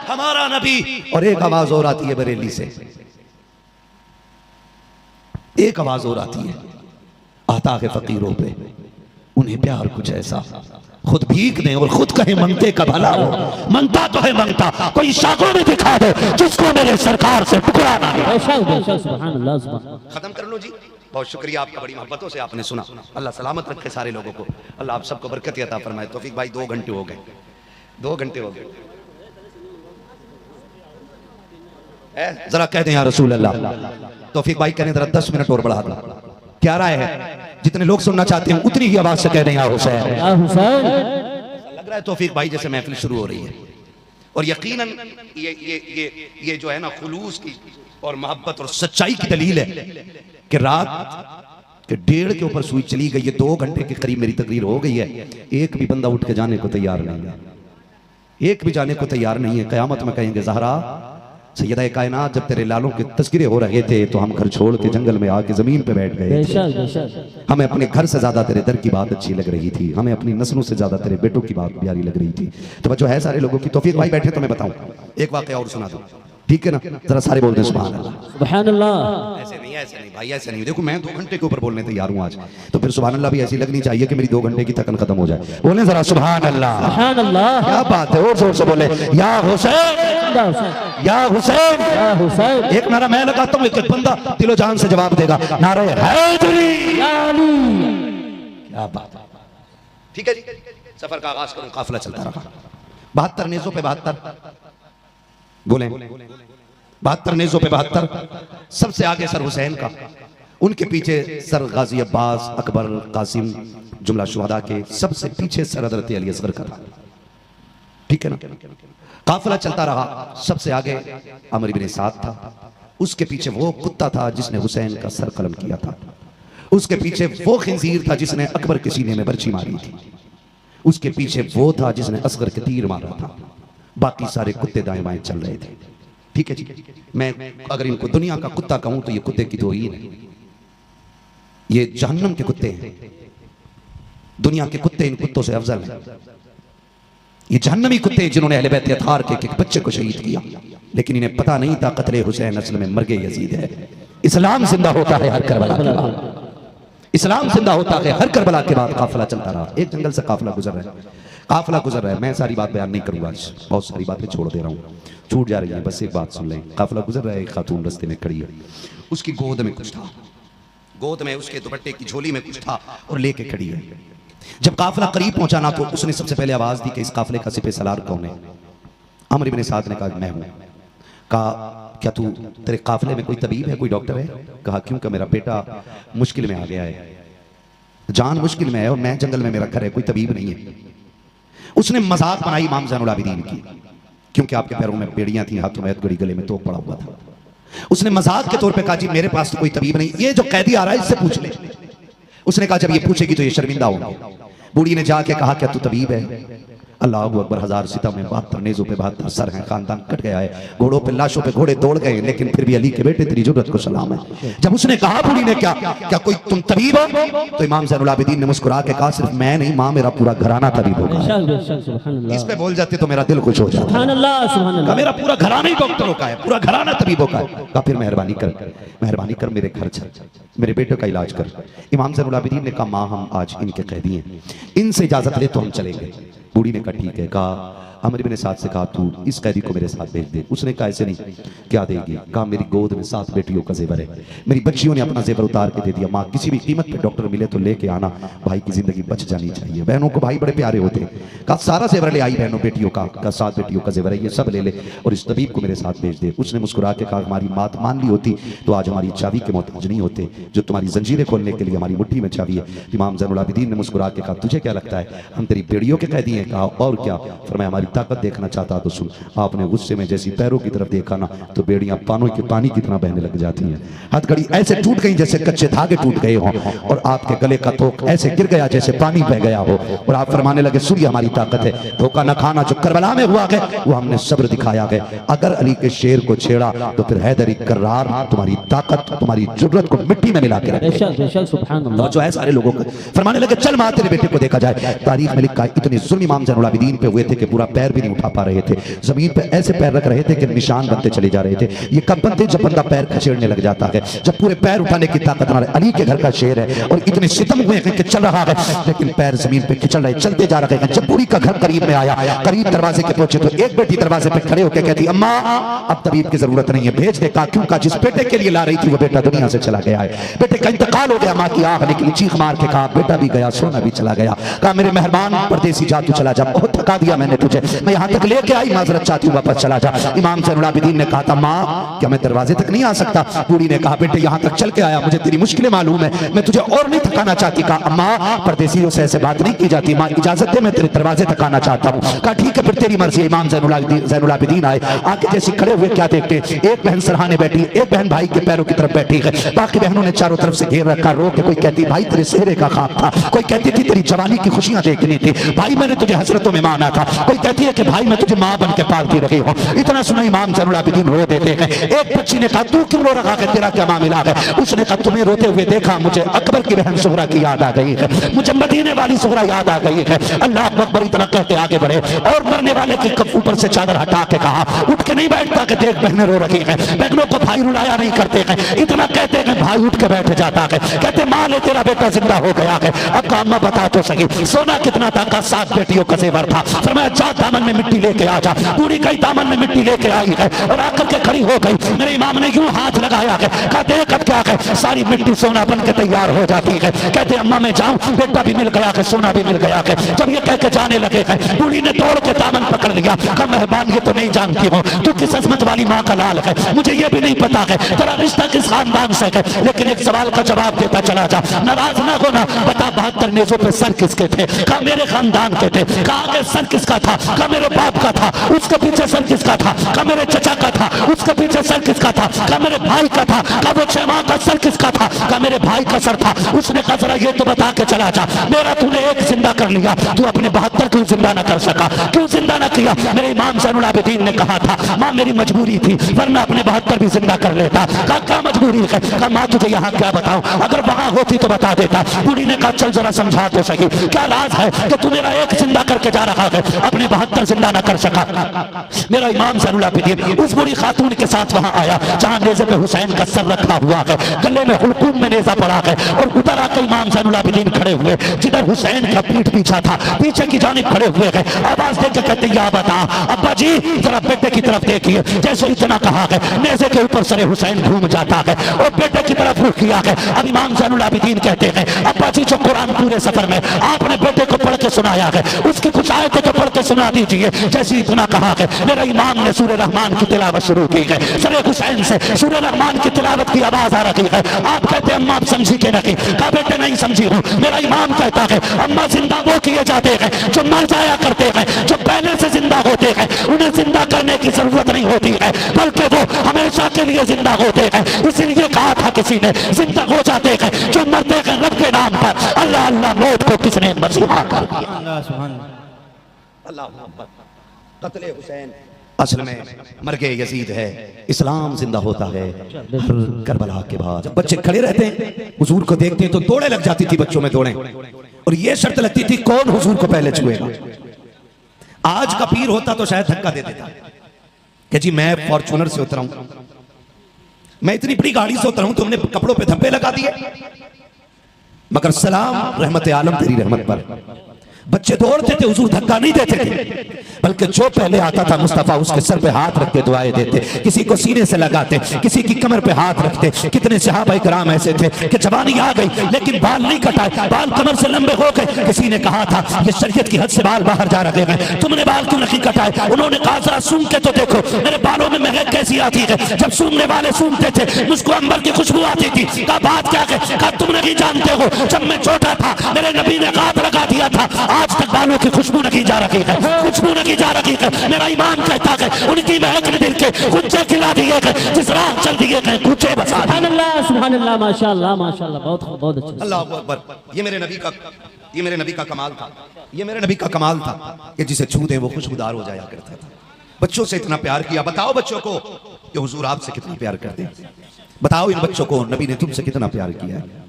हमारा नबी। और एक आवाज और आती है बरेली से, एक आवाज और आती है आता है फकीरों पे उन्हें प्यार कुछ ऐसा खुद भीख दें और खुद कहे मंगते का भला हो। मंगता तो है मंगता, कोई शाखों में दिखा दे जिसको मेरे सरकार से टुकराना है। सुभान अल्लाह खत्म कर लो जी। बहुत शुक्रिया आपका, बड़ी मोहब्बतों से आपने सुना। अल्लाह सलामत रखे सारे लोगों को, अल्लाह आप सबको बरकत अता फरमाए। तौफीक भाई 2 घंटे हो गए, 2 घंटे हो गए। जरा कह दें या रसूल अल्लाह। तौफीक भाई कहने जरा 10 मिनट और बढ़ा दो। क्या राय है? जितने लोग सुनना चाहते हैं उतनी ही आवाज से कह दें या हुसैन। लग रहा है तौफीक भाई जैसे महफिल शुरू हो रही है और यकीनन ये जो है ना खुलूस की और मोहब्बत और सच्चाई की दलील है कि रात के 1:30 के ऊपर सुई चली गई है, 2 घंटे के करीब मेरी तकरीर हो गई है। एक भी बंदा उठ के जाने को तैयार नहीं है, एक भी जाने को तैयार नहीं है। कयामत में कहेंगे ज़हरा सैयदा कायनात जब तेरे लालों के तस्करे हो रहे थे तो हम घर छोड़ के जंगल में आके जमीन पे बैठ गए थे। हमें अपने घर से ज्यादा तेरे दर की बात अच्छी लग रही थी, हमें अपनी नस्लों से ज्यादा तेरे बेटों की बात प्यारी लग रही थी। तो जो है सारे लोगों की। तौफीक भाई बैठे तो मैं बताऊं एक वाकया और सुना दूं, ठीक है ना? जरा सारे बोलते हैं सुभान अल्लाह। सुभान अल्लाह। ऐसे नहीं भाई, ऐसे नहीं। देखो मैं 2 घंटे के ऊपर बोलने तैयार हूँ आज, तो फिर सुभान अल्लाह भी ऐसी लगनी चाहिए कि मेरी 2 घंटे की थकन खत्म हो जाए। बोले जरा सुभान अल्लाह। सुभान अल्लाह। क्या बात है, और जोर से बोले या हुसैन या हुसैन या हुसैन। एक नारा मैं लगाता हूँ, एक बंदा दिलो जान से जवाब देगा, नारा हैदरी या अली। क्या बात है, ठीक है जी। सफर का आगाज करूं, काफिला चलता रहा। 72 नेज़ों पे 72 बोले, 72 नेज़ों पे 72। सबसे आगे सर हुसैन का, उनके पीछे सर गाजी अब्बास, अकबर, कासिम, जुमला शुहदा के। सबसे पीछे सर हज़रत अली असगर का था, ठीक है ना? काफिला चलता रहा। सबसे आगे अमर इब्न साद था, उसके पीछे वो कुत्ता था जिसने हुसैन का सर कलम किया था, उसके पीछे वो खिंजीर था जिसने अकबर के सीने में बर्छी मारी थी, उसके पीछे वो था जिसने असगर के तीर मारा था। बाकी सारे कुत्ते दाएं बाएं चल रहे थे, ठीक है जी। मैं अगर इनको दुनिया का कुत्ता कहूं तो ये कुत्ते की तौहीन है, ये जहन्नम के कुत्ते हैं। दुनिया के कुत्ते इन कुत्तों से अफजल हैं। ये जहन्नमी कुत्ते जिन्होंने अहले बैत अतार के एक बच्चे को शहीद किया, लेकिन इन्हें पता नहीं था कत्ले हुसैन असल में मरगे यजीद है। इस्लाम जिंदा होता है हर करबला के बाद, इस्लाम जिंदा होता है हर करबला के बाद। काफिला चलता रहा। एक जंगल से काफिला गुजर रहा है, काफिला गुजर रहा है। मैं सारी बात बयान नहीं करूंगा आज, बहुत सारी बातें छोड़ दे रहा हूँ, छूट जा रही है। बस एक बात सुन लें। काफिला गुजर रहा है, एक खातून रास्ते में खड़ी है, उसकी गोद में कुछ था, गोद में उसके दुपट्टे की झोली में कुछ था और लेके खड़ी है। जब काफिला करीब पहुंचा ना तो उसने सबसे पहले आवाज दी कि इस काफिले का सिपह सलार कौन है? अमर इब्न साद ने कहा मैं हूं। कहा क्या तू, तेरे काफिले में कोई तबीब है, कोई डॉक्टर है? कहा क्यों? का मेरा बेटा मुश्किल में आ गया है, जान मुश्किल में है और मैं जंगल में मेरा घर है, कोई तबीब नहीं है। उसने मजाक बनाई इमाम ज़ैनुल आबिदीन की, क्योंकि आपके पैरों में बेड़ियां थी, हाथों में घड़ी, गले में तोप पड़ा हुआ था। उसने मजाक के तौर पे कहा जी मेरे पास तो कोई तबीब नहीं, ये जो कैदी आ रहा है इससे पूछ ले। उसने कहा जब ये पूछेगी तो ये शर्मिंदा होंगे। बूढ़ी ने जाके कहा क्या तू तबीब है? अल्लाह अकबर, 1000 सितम में 72 नेज़ों पे 72 सर हैं, खानदान कट गया है, घोड़ों पे लाशों पे घोड़े दौड़ गए, लेकिन फिर भी अली के बेटे तेरी जुर्रत को सलाम है। जब उसने कहा बूढ़ी ने क्या कोई तुम तबीब हो? तो इमाम ज़ैनुल आबिदीन ने मुस्कुरा के कहा सिर्फ मैं नहीं माँ, मेरा पूरा घराना तबीब होगा। इस पे बोल जाते तो मेरा दिल खुश हो जाता। मेरा पूरा घराना ही डॉक्टरों का है, पूरा घराना तबीबों का है। कहा फिर मेहरबानी कर मेरे घर चल, मेरे बेटे का इलाज कर। इमाम ज़ैनुल आबिदीन ने कहा माँ हम आज इनके कैदी हैं, इनसे इजाजत ले तो हम चलेंगे। बूढ़ी ने कहा ठीक है। कहा अमर इब्न साद से कहा तू इस कैदी को मेरे साथ भेज दे। उसने कहा ऐसे नहीं, क्या देगी? कहा मेरी गोद में 7 बेटियों का जेवर है, मेरी बच्चियों ने अपना जेवर उतार के दे दिया। माँ किसी भी कीमत पे डॉक्टर मिले तो लेके आना, भाई की जिंदगी बच जानी चाहिए। बहनों को भाई बड़े प्यारे होते हैं। कहा सारा जेवर ले आई बहनों बेटियों का। कहा 7 बेटियों का जेवर है, ये सब ले ले और इस तबीब को मेरे साथ भेज दे। उसने मुस्कुरा के कहा हमारी बात मान ली होती तो आज हमारी चाबी के मोहताज नहीं होते, जो तुम्हारी जंजीरें खोलने के लिए हमारी मुट्ठी में चाबी है। इमाम ज़ैनुल आबिदीन ने मुस्कुरा के कहा तुझे क्या लगता है हम तेरी बेड़ियों के कैदी हैं? कहा और क्या? फरमाया हमारी ताकत देखना चाहता तो सुन। आपने गुस्से में जैसी पैरों की तरफ देखा ना तो बेड़ियां पानी की तरह बहने लग जाती हैं। हथकड़ी ऐसे टूट गई जैसे कच्चे धागे टूट गए हों, और आपके गले का तोक ऐसे गिर गया जैसे पानी बह गया हो, और आप फरमाने लगे सूर्य हमारी ताकत है, धोखा न खाना जो करबला में हुआ है वो हमने सब्र दिखाया है। अगर अली के शेर को छेड़ा तो फिर हैदरी कर्रार तुम्हारी ताकत तुम्हारी जुर्रत को मिट्टी में मिला के रखे। जो है सारे लोगों को फरमाने लगे चल मां तेरे बेटे को देखा जाए। तारीख में लिखा है इतने जुल्म इमाम ज़ैनुल आबिदीन पे हुए थे कि पूरा पैर भी नहीं उठा पा रहे थे, जमीन पे ऐसे पैर रख रहे थे कि निशान बनते चले जा रहे थे। ये कब बनते? जब बंदा पैर खसेड़ने लग जाता है, जब पूरे पैर उठाने की ताकत हमारे अली के घर का शेर है और इतने सितम हुए हैं कि चल रहा है लेकिन पैर जमीन पे खिंचल रहे, चलते जा रहे हैं। जब बूढ़ी का घर करीब में आया, करीब दरवाजे के पहुंचे तो एक बेटी दरवाजे पे खड़े होकर कहती अम्मा अब तबीब की जरूरत नहीं है, भेज दे। कहा क्यों? कहा जिस बेटे के लिए ला रही थी वो बेटा दुनिया से चला गया है, बेटे का इंतकाल हो गया। माँ की आंख निकली, चीख मार के कहा बेटा भी गया, सोना भी चला गया। कहा मेरे मेहरबान परदेसी जा तू चला जा, बहुत थका दिया मैंने तुझे, मैं यहाँ तक लेके आई, माजरत चाहती हूँ वापस चला जा। इमाम ज़ैनुल आबिदीन ने कहा था माँ क्या मैं दरवाजे तक नहीं आ सकता? बूढ़ी ने कहा बेटे यहाँ तक चल के आया, मुझे तेरी मुश्किलें मालूम है, मैं तुझे और नहीं थकाना चाहती। कहा अम्मा परदेसियों से ऐसे बात नहीं की जाती, माँ इजाजत दे मैं तेरे दरवाजे तक आना चाहता हूँ। कहा ठीक है फिर तेरी मर्जी। इमाम ज़ैनुल आबिदीन आए, आके जैसे खड़े हुए क्या देखते, एक बहन सरहाने बैठी, एक बहन भाई के पैरों की तरफ बैठी है, बाकी बहनों ने चारों तरफ से घेर रखा। रो के कोई कहती भाई तेरे सेहरे का ख्वाब था, कोई कहती थी तेरी जवानी की खुशियां देखनी थी, भाई मैंने तुझे हसरतों में माना था, कोई कहती है कि भाई मैं तुझे माँ बन के पालती रही हूँ। इतना सुना इमाम ज़ैनुल आबिदीन रो देते हैं। एक बच्ची ने कहा तू क्यों रो रहा है, तेरा क्या मामला है? उसने कहा तुम्हें रोते हुए देखा मुझे अकबर की बहन सुहरा की याद आ गई है, मुझे मदीने वाली सुहरा याद आ गई है। अल्लाह अकबर इतना कहते आगे बढ़े और मरने वाले के ऊपर से चादर हटा के कहा उठ के नहीं बैठता कि देख बहनें रो रही हैं, बहनों को भाई रुलाया नहीं करते हैं। इतना कहते हैं भाई उठ के बैठ जाता है, कहते माँ ले तेरा बेटा जिंदा हो गया है। अब कहा अम्मा बता तो सही सोना कितना था? कहा 7 बेटियों का जेवर था। फरमाया जा दामन में मिट्टी लेके आ जा। पूरी कई दामन में मिट्टी लेके आई है और आकर के खड़ी हो गई। मेरे इमाम ने यूं हाथ लगाया है, कहा देख अब क्या है, सारी मिट्टी सोना बन के तैयार हो जाती है। कहते अम्मा मैं जाऊं, बेटा भी मिल गया है, सोना भी मिल गया है। जब ये कह के जाने लगे हैं बूढ़ी ने दौड़ के दामन पकड़ लिया। कहा मेहरबान ये तो नहीं जानती हूँ तू किस अजमत वाली माँ का लाल है, मुझे ये भी नहीं पता है तेरा रिश्ता किस खानदान से है, लेकिन एक सवाल का जवाब देता चला जा, नाराज ना होना। बता 72 नेज़ों पे सर किसके थे? कहा मेरे खानदान के थे। कहा आगे सर किसका था? कहा मेरे बाप का था। उसके पीछे सर किसका था? कहा मेरे चचा का था। उसके पीछे सर किसका था? कहा मेरे भाई का था। कहा वो 6 माह का सर किसका था? कहा मेरे भाई का सर था। उसने कहा जरा ये तो बता के चला जा, मेरा तूने एक जिंदा कर लिया, तू अपने 72 क्यों जिंदा ना कर सका? क्यों जिंदा ना किया? मेरे इमाम ज़ैनुल आबिदीन ने कहा था माँ मेरी मजबूरी थी वरना अपने 72 भी जिंदा कर लेता। कहा क्या मजबूरी है? कहा माँ तुझे यहाँ क्या बताऊं, अगर वहां होती तो बता देता। बूढ़ी ने कहा चल जरा समझा तो सही, क्या राज है कि तू मेरा एक जिंदा करके जा रहा है, अपने 72 जिंदा ना कर सका? मेरा इमाम ज़ैनुल आबिदीन उस बूढ़ी खातून के साथ वहां आया जहां नेज़े पे हुसैन का सर रखा हुआ है, गले में हुलकूम में नेज़ा पड़ा है, और उधर आकर इमाम ज़ैनुल आबिदीन खड़े हुए जिधर हुसैन का पीठ पीछा था, पीछे की जानिब खड़े हुए हैं। आवाज देकर कहते या बता अब्बा जी जरा बेटे की तरफ देखिए। जैसे इतना कहा है नेज़े के ऊपर सरे हुसैन घूम जाता है और बेटे की तरफ रुख किया है। अब इमाम ज़ैनुल आबिदीन कहते हैं अब्बा जी जो कुरान पूरे सफर में आपने बेटे को पढ़ के सुनाया है, उसकी कुछ आयतें तो पढ़ के सुना दीजिए। जैसे इतना कहा है, मेरा इमाम ने सूरह रहमान की तिलावत शुरू की है, सरे हुसैन से सूरह रहमान की तिलावत की आवाज आ रही है। आप कहते हैं अम्मा आप समझी के नहीं? कहा बेटे नहीं समझी हूँ। मेरा इमाम कहता है अम्मा जिंदा वो किए जाते हैं जो मर जाया करते हैं, जो पहले से जिंदा होते हैं, उन्हें जिंदा करने की जरूरत नहीं होती है, बल्कि वो हमेशा के लिए जिंदा होते हैं। इसीलिए कहा था किसी ने जिंदा हो जाते हैं जो मरते हैं रब के नाम पर। अल्लाह अल्लाह मौत को किसने मसीहा कर दिया? अल्लाह कत्ले हुसैन असल में मरगे यजीद है, इस्लाम जिंदा होता है करबला के बाद। जब बच्चे खड़े रहते हैं हुजूर को देखते हैं तो दौड़े लग जाती थी बच्चों में दौड़े, और ये शर्त लगती थी कौन हुजूर को पहले छुएगा। आज का पीर होता तो शायद धक्का दे देता कि जी मैं फॉर्च्यूनर से उतरा हूं, मैं इतनी बड़ी गाड़ी से उतरा हूं, तुमने कपड़ों पे धब्बे लगा दिए। मगर सलाम रहमत आलम तेरी रहमत पर। बच्चे दौड़ते थे, हुजूर धक्का नहीं देते थे, बल्कि जो पहले आता था मुस्तफा उसके सर पे हाथ रखते दुआएं देते, किसी को सीने से लगाते, किसी की कमर पे हाथ रखते। कितने सहाबा इकराम ऐसे थे कि जवानी आ गई लेकिन बाल नहीं कटाए, बाल कमर से लंबे हो गए। किसी ने कहा था ये शरीयत की हद से बाल बाहर जा रहे हैं, तुमने बाल क्यों नहीं कटाए? उन्होंने कहा जरा सूंघ के तो देखो मेरे बालों में महक कैसी आती है। जब सूंघने वाले सूंघते थे मुझको अंबर की खुशबू आती थी। कहा बात क्या है? कहा तुम नहीं जानते हो, जब मैं छोटा था मेरे नबी ने हाथ लगा दिया था, आज तक बालों की खुशबू नहीं जा रही है, खुशबू नहीं जा रही है। मेरा ईमान कहता है उनकी महक ने दिल के कुंचे खिला दिए गए, जिस राह चल दिए गए कुंचे बसा दिए। सुभान अल्लाह माशाअल्लाह माशाअल्लाह, बहुत अच्छा। अल्लाह अकबर। ये मेरे नबी का कमाल था, ये मेरे नबी का कमाल था कि जिसे छू दे वो खुशबूदार हो जाया करता था। बच्चों से इतना प्यार किया। बताओ बच्चों को कि हुजूर आपसे कितना प्यार करते हैं। बताओ इन बच्चों को नबी ने तुमसे कितना प्यार किया है,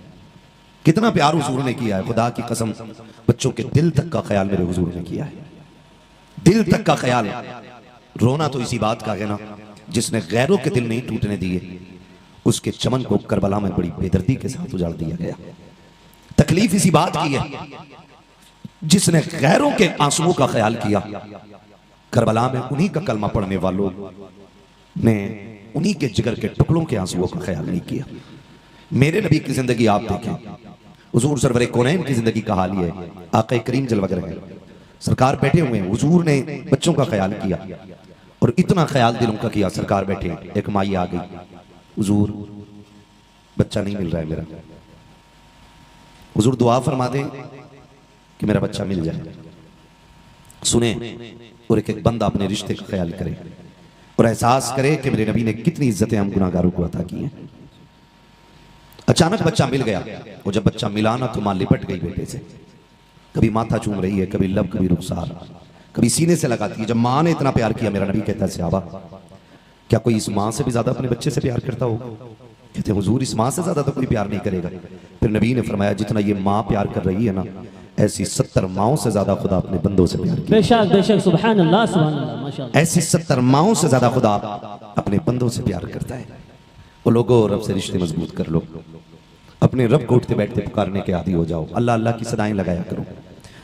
कितना प्यार हुजूर ने किया है। खुदा की कसम बच्चों के दिल तक का ख्याल मेरे हुजूर ने किया है, दिल तक का ख्याल। रोना तो इसी बात का है ना, जिसने गैरों के दिल नहीं टूटने दिए उसके चमन को करबला में बड़ी बेदर्दी के साथ उजाड़ दिया गया। तकलीफ इसी बात की है, जिसने गैरों के आंसुओं का ख्याल किया करबला में उन्हीं का कलमा पढ़ने वालों ने उन्हीं के जिगर के टुकड़ों के आंसुओं का ख्याल नहीं किया। मेरे नबी की जिंदगी आप देखें, हुजूर सरवर कौनैन की जिंदगी का हाल ये है। आका करीम जलवा रहे हैं, सरकार बैठे हुए हैं, हुजूर ने बच्चों का ख्याल किया और इतना ख्याल दिलों का किया। सरकार बैठे, एक माई आ गई, हुजूर बच्चा नहीं मिल रहा है मेरा, हुजूर दुआ फरमा दे कि मेरा बच्चा मिल जाए। सुने, और एक बंदा अपने रिश्ते का ख्याल करे और एहसास करे कि मेरे नबी ने कितनी इज्जतें हम गुनाहगारों को अता की हैं। अचानक बच्चा मिल गया, और जब बच्चा मिला ना तो मां लिपट गई बेटे से। कभी माथा चूम रही है, कभी लब, कभी रुखसार, कभी सीने से लगाती है। जब मां ने इतना प्यार किया, मेरा नबी कहता है सहाबा क्या कोई इस मां से भी ज्यादा अपने बच्चे से प्यार करता हो? कहते हैं हुजूर इस मां से ज्यादा तो कोई प्यार नहीं करेगा। फिर नबी ने फरमाया जितना ये मां प्यार कर रही है ना, ऐसी 70 माओं से ज्यादा खुदा अपने बंदों से प्यार करता है। बेशक बेशक, सुभान अल्लाह माशाअल्लाह। ऐसी 70 माओं से ज्यादा खुदा अपने बंदों से प्यार करता है। वो लोगों रब से रिश्ते मजबूत कर लो, अपने रब को उठते बैठते पुकारने के आदी हो जाओ। अल्लाह अल्लाह की सदाएं लगाया करो,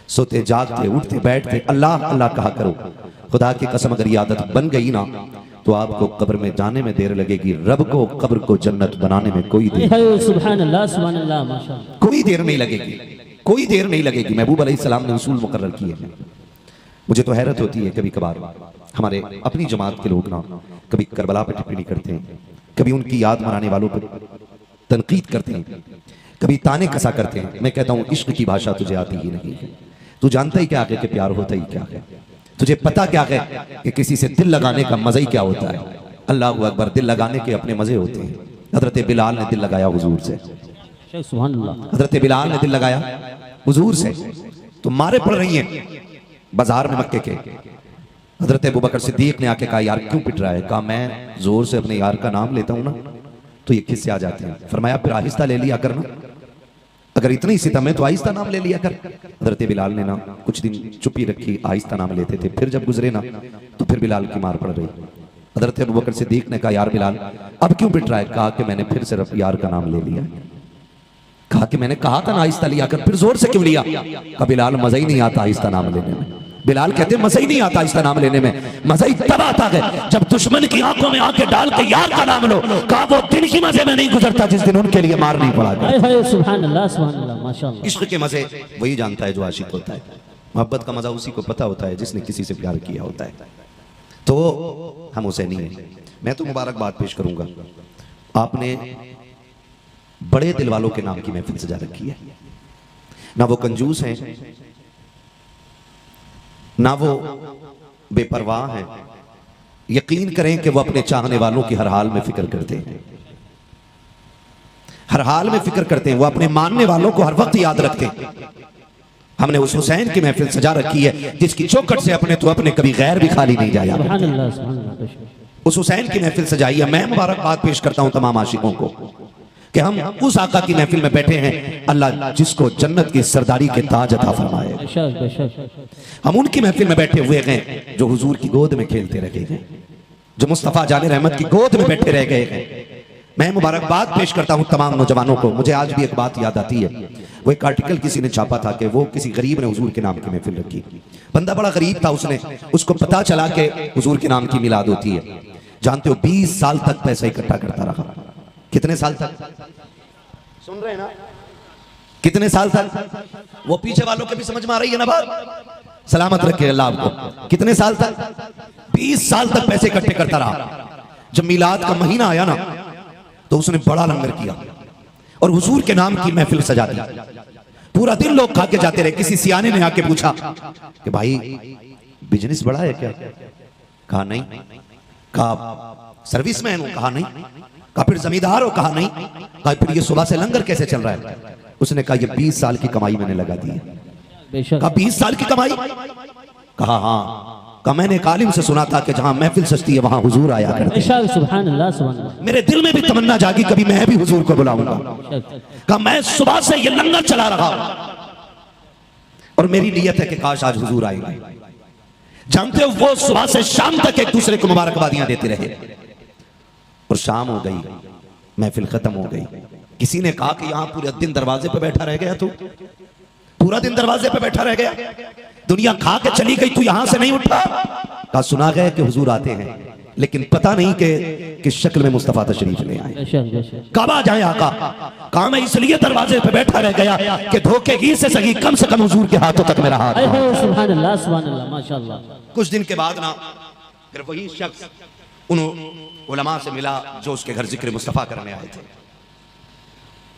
सोते जागते उठते बैठते अल्लाह अल्लाह कहा करो। खुदा की कसम अगर ये आदत बन गई ना तो आपको कब्र में जाने में देर लगेगी, रब को कब्र को जन्नत बनाने में कोई देर, सुभान अल्लाह माशाअल्लाह, कोई देर नहीं लगेगी, कोई देर नहीं लगेगी। महबूब अलैहिस्सलाम ने उसूल मुकर्रर किए हैं। मुझे तो हैरत होती है, कभी कभार हमारे अपनी जमात के लोग ना कभी करबला पर टिप्पणी करते हैं, कभी उनकी याद मनाने वालों पर तनकीद करते हैं, कभी ताने कसा करते हैं। मैं कहता हूं इश्क की भाषा तुझे आती ही नहीं है, तू जानता ही क्या है कि प्यार होता ही क्या है, तुझे पता क्या है कि किसी से दिल लगाने का मजा ही क्या होता है। अल्लाह अकबर, दिल लगाने के अपने मजे होते हैं। हजरत बिलाल ने दिल लगाया हुजूर से, सुभान अल्लाह, हजरत बिलाल ने दिल लगाया हुजूर से। तो मारे पड़ रही हैं बाजार में मक्के के। हजरत अबू बकर सिद्दीक ने आके कहा यार क्यों पिट रहा है? कहा मैं जोर से अपने यार का नाम लेता हूं ना तो ये किससे आ जाते हैं। फरमाया फिर आहिस्ता ले लिया करना, अगर इतनी सितम है तो आहिस्ता नाम ले लिया कर। हजरत बिलाल ने ना कुछ दिन चुप्पी रखी, आहिस्ता नाम लेते थे। फिर जब गुजरे ना तो फिर बिलाल की मार पड़ रही। हजरत अबू बकर सिद्दीक ने कहा यार बिलाल अब क्यों पिट रहा है? कहा कि मैंने फिर सिर्फ यार का नाम ले लिया। कहा कि मैंने कहा था ना आहिस्ता लिया कर, फिर जोर से क्यों लिया? कहा बिलाल मजा ही नहीं आता आहिस्ता नाम लेने में। बिलाल कहते मजा ही नहीं आता आहिस्ता नाम लेने में, मजा ही तब आता है जब दुश्मन की आंखों में आंखें डाल के यार का नाम लो। कहा वो दिन ही मजे में नहीं गुजरता जिस दिन उनके लिए मार नहीं पड़ा। सुभान अल्लाह माशाअल्लाह। इश्क के मजे वही जानता है जो आशिक होता है। मोहब्बत का मजा उसी को पता होता है जिसने किसी से प्यार किया होता है। तो हम हुसैनी हैं। मैं तो मुबारकबाद पेश करूंगा, आपने बड़े दिल वालों के नाम की महफिल सजा रखी है। ना वो कंजूस हैं, ना वो बेपरवाह हैं। यकीन करें कि वो अपने चाहने वालों की हर हाल में फिक्र करते हैं, हर हाल में फिक्र करते हैं। वो अपने मानने वालों को हर वक्त याद रखते हैं। हमने उस हुसैन की महफिल सजा रखी है जिसकी चौखट से अपने तो अपने कभी गैर भी खाली नहीं जाया। सुभान अल्लाह, सुभान अल्लाह। उस हुसैन की महफिल सजाई है। मैं मुबारकबाद पेश करता हूं तमाम आशिकों को कि हम उस आका की महफिल में बैठे हैं, अल्लाह जिसको जन्नत की सरदारी के ताज अता फरमाए। बेशक बेशक। हम उनकी महफिल में बैठे हुए हैं जो हुजूर की गोद में खेलते रह गए हैं, जो मुस्तफ़ा जाने रहमत की गोद में बैठे रह गए हैं। मैं मुबारकबाद पेश करता हूं तमाम नौजवानों को। मुझे आज भी एक बात याद आती है, वो एक आर्टिकल किसी ने छापा था कि वो किसी गरीब ने हुजूर के नाम की महफिल रखी। बंदा बड़ा गरीब था, उसको पता चला कि हुजूर के नाम की मिलाद होती है। जानते हो 20 साल तक पैसा इकट्ठा करता रहा। कितने साल तक? सुन रहे हैं ना? कितने साल तक? वो पीछे वालों के भी समझ में आ रही है ना बात? सलामत रखे अल्लाह आपको। कितने साल तक? 20 साल तक पैसे इकट्ठे करता रहा। जब मिलाद का महीना आया ना तो उसने बड़ा लंगर किया और हुजूर के नाम की महफिल सजा दी। पूरा दिन लोग खा के जाते रहे। किसी सियाने ने आके पूछा कि भाई बिजनेस बड़ा है क्या? कहा नहीं। कहा सर्विसमैन हो? कहा नहीं। कहा फिर जमींदार हो? कहा नहीं। कहा फिर ये सुबह से लंगर कैसे चल रहा है? उसने कहा ये 20 साल की कमाई मैंने लगा दी है। बेशक। कहा 20 साल की कमाई? कहा हाँ। कहा मैंने एक आलिम से सुना था कि जहां महफिल सजती है वहां हुजूर आया करते हैं। बेशक। सुभान अल्लाह, सुभान अल्लाह। मेरे दिल में भी तमन्ना जागी कभी मैं भी हुजूर को बुलाऊंगा। कहा मैं सुबह से ये लंगर चला रहा और मेरी नीयत है कि काश आज हुजूर आएंगे। जानते हो वो सुबह से शाम तक एक दूसरे को मुबारकबादियां देते रहे और शाम हो गई, महफिल खत्म हो गई। किसी ने कहा कि यहां पूरे दिन दरवाजे पे बैठा रह गया, तू पूरा दिन दरवाजे पे बैठा रह गया, दुनिया खा के चली गई, तू यहां से नहीं उठा। कहा सुना गया कि हुजूर आते हैं लेकिन पता नहीं कि किस शक्ल में मुस्तफा तशरीफ ले आए। बेशक बेशक। कब आ जाए आका? कहा मैं इसलिए दरवाजे पे बैठा रह गया कि धोखे ही से सही कम से कम हुजूर के हाथों तक मेरा हाथ। सुभान अल्लाह, सुभान अल्लाह, माशाअल्लाह। कुछ दिन के बाद ना फिर वही शख्स उन उलमा से मिला जो उसके घर जिक्र मुस्तफा करने आए थे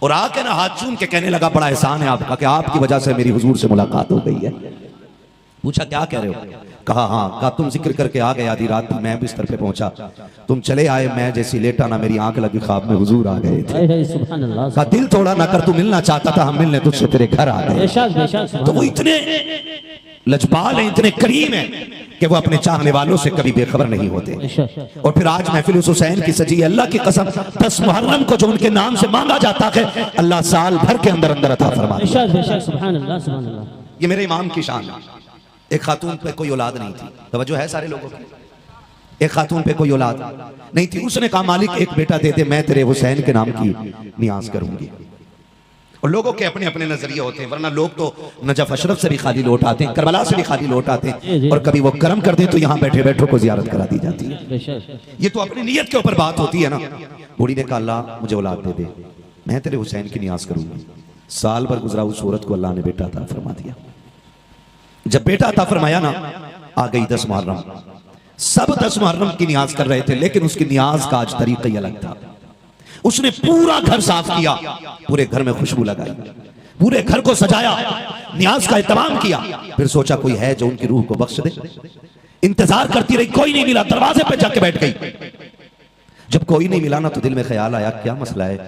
और आके ना हाथ चूम के कहने लगा बड़ा एहसान है आपका कि आपकी वजह से मेरी हुजूर से मुलाकात हो गई है। पूछा क्या कह रहे हो? कहा हाँ। कहा तुम जिक्र करके आ गए, आधी रात मैं बिस्तर पे पहुंचा, तुम चले आए, मैं जैसी लेटा ना मेरी आंख लगी, ख्वाब में हुजूर आ गए थे। सुभान अल्लाह। कहा दिल थोड़ा ना कर, तू मिलना चाहता था, हम मिलने तुझसे तेरे घर आ गए। बेशक बेशक। तो वो इतने लजपाल हैं, इतने करीम हैं कि वो अपने चाहने वालों से कभी बेखबर नहीं होते। और फिर आज महफिल उस हुसैन की सजी है। अल्लाह की कसम 10 मुहर्रम को जो उनके नाम से मांगा जाता है अल्लाह साल भर के अंदर अंदर अता फरमाता है। बेशक बेशक। सुभान अल्लाह, सुभान अल्लाह। ये मेरे इमाम की शान है। एक खातून पे कोई औलाद नहीं थी, तवज्जो है सारे लोगों की। एक खातून पे कोई औलाद नहीं थी, उसने कहा मालिक एक बेटा दे दे, मैं तेरे हुसैन के नाम की नियाज करूंगी। और लोगों के अपने अपने नजरिए होते हैं, वरना लोग तो नजफ अशरफ से भी खाली लौट आते हैं, करबला से भी खाली लौट आते हैं, और कभी वो करम कर दे तो यहाँ बैठे बैठो को जियारत करा दी जाती है। ये तो अपनी नीयत के ऊपर बात होती है ना। बूढ़ी ने कहा अल्लाह मुझे औलाद दे दे, मैं तेरे हुसैन की नियाज करूंगी। साल भर गुजरा, उस औरत को अल्लाह ने बेटा अता फरमा दिया। जब बेटा अता फरमाया ना, आ गई 10 मुहर्रम। सब 10 मुहर्रम की नियाज कर रहे थे, लेकिन उसकी नियाज का आज तरीका ही अलग था। उसने पूरा घर साफ किया, पूरे घर में खुशबू लगाई, पूरे घर को सजाया, नियाज का एहतमाम किया। फिर सोचा कोई है जो उनकी रूह को बख्श दे। इंतजार करती रही, कोई नहीं मिला, दरवाजे पे जाके बैठ गई। जब कोई नहीं मिला ना तो दिल में ख्याल आया क्या मसला है,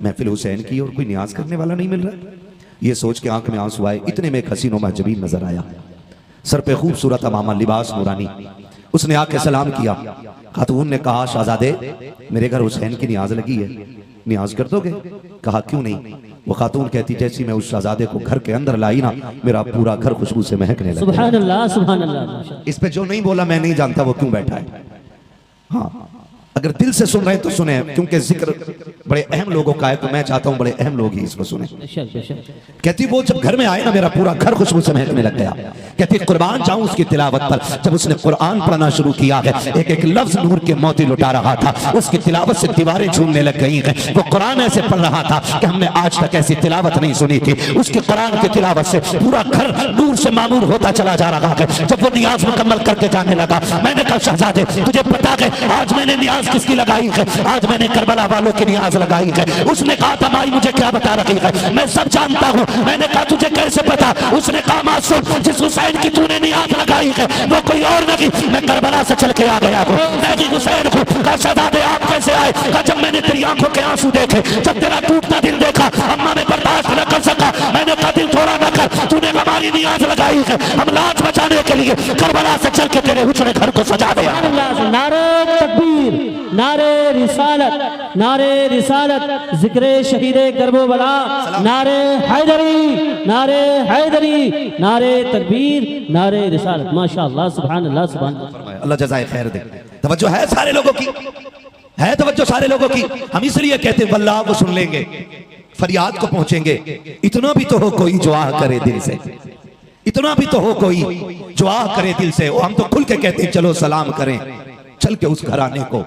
महफिल हुसैन की और कोई नियाज करने वाला नहीं मिल रहा। ये सोच के आंख में आंसू आए। इतने में एक हसीन व महजबीन नजर आया, सर पे खूबसूरत अमामा, लिबास नूरानी। उसने आके सलाम किया। खातून ने कहा शहजादे मेरे घर हुसैन की नियाज लगी है, नियाज कर दोगे? कहा क्यों नहीं। वो खातून कहती जैसी मैं उस शहजादे को घर के अंदर लाई ना, मेरा पूरा घर खुशबू से महकने लगा। सुभान अल्लाह, सुभान अल्लाह। इस पे जो नहीं बोला मैं नहीं जानता वो क्यों बैठा है। हाँ अगर दिल से सुन रहे हैं तो सुने, क्योंकि जिक्र बड़े अहम लोगों का है, तो मैं चाहता हूं बड़े अहम लोग ही इसको सुने। कहती वो जब घर में आए ना, मेरा पूरा घर खुशबू से महकने लग गया। कहती कुर्बान जाऊं उसकी तिलावत पर। जब उसने कुरान पढ़ना शुरू किया है, एक एक लफ्ज नूर के मोती लुटा रहा था। उसकी तिलावत से दीवारें झूमने लग गई हैं। वो कुरान ऐसे पढ़ रहा था कि हमने आज तक ऐसी तिलावत नहीं सुनी थी। उसके कुरान की तिलावत से पूरा घर नूर से मामूर होता चला जा रहा है। जब वो नियाज मुकम्मल करके जाने लगा, मैंने कहा शहजादे तुझे पता है आज मैंने नियाज किसकी लगाई है? आज मैंने करबला वालों की नियाज लगाई है। उसने कहा था माई मुझे क्या बता रही है, मैं सब जानता हूँ। मैंने कहा तुझे कैसे पता? उसने कहा मासूम जिस हुसैन की तूने नियाज लगाई है वो कोई और नहीं, मैं करबला से चल के आ गया हूँ, मैं भी हुसैन हूँ। कहा शहजादे आप कैसे आए? कहा जब मैंने तेरी आंखों के आंसू देखे, जब तेरा टूटता दिल देखा, अम्मा ने बर्दाश्त न कर सका। मैंने कहा दिल थोड़ा न कर, तूने हमारी नियाज लगाई है, हम लाज बचाने के लिए करबला से चल के तेरे हुस्न घर को सजा दिया। नारे तकबीर, नारे रिसालत, नारे रिसालत, जिक्र शहीदे करबला, नारे हैदरी, नारे हैदरी, नारे तकबीर, नारे रिसालत। माशाअल्लाह, सुभान अल्लाह, सुभान अल्लाह। अल्लाह जज़ाए खैर दे। तवज्जो है सारे लोगों की, है तवज्जो सारे लोगों की। हम इसलिए कहते हैं वल्लाह वो सुन लेंगे, फरियाद को पहुंचेंगे। इतना भी तो हो कोई जो आह करे दिल से, इतना भी तो हो कोई जो आह करे दिल से। हम तो खुल के कहते हैं चलो सलाम करें, चल के उस घराने को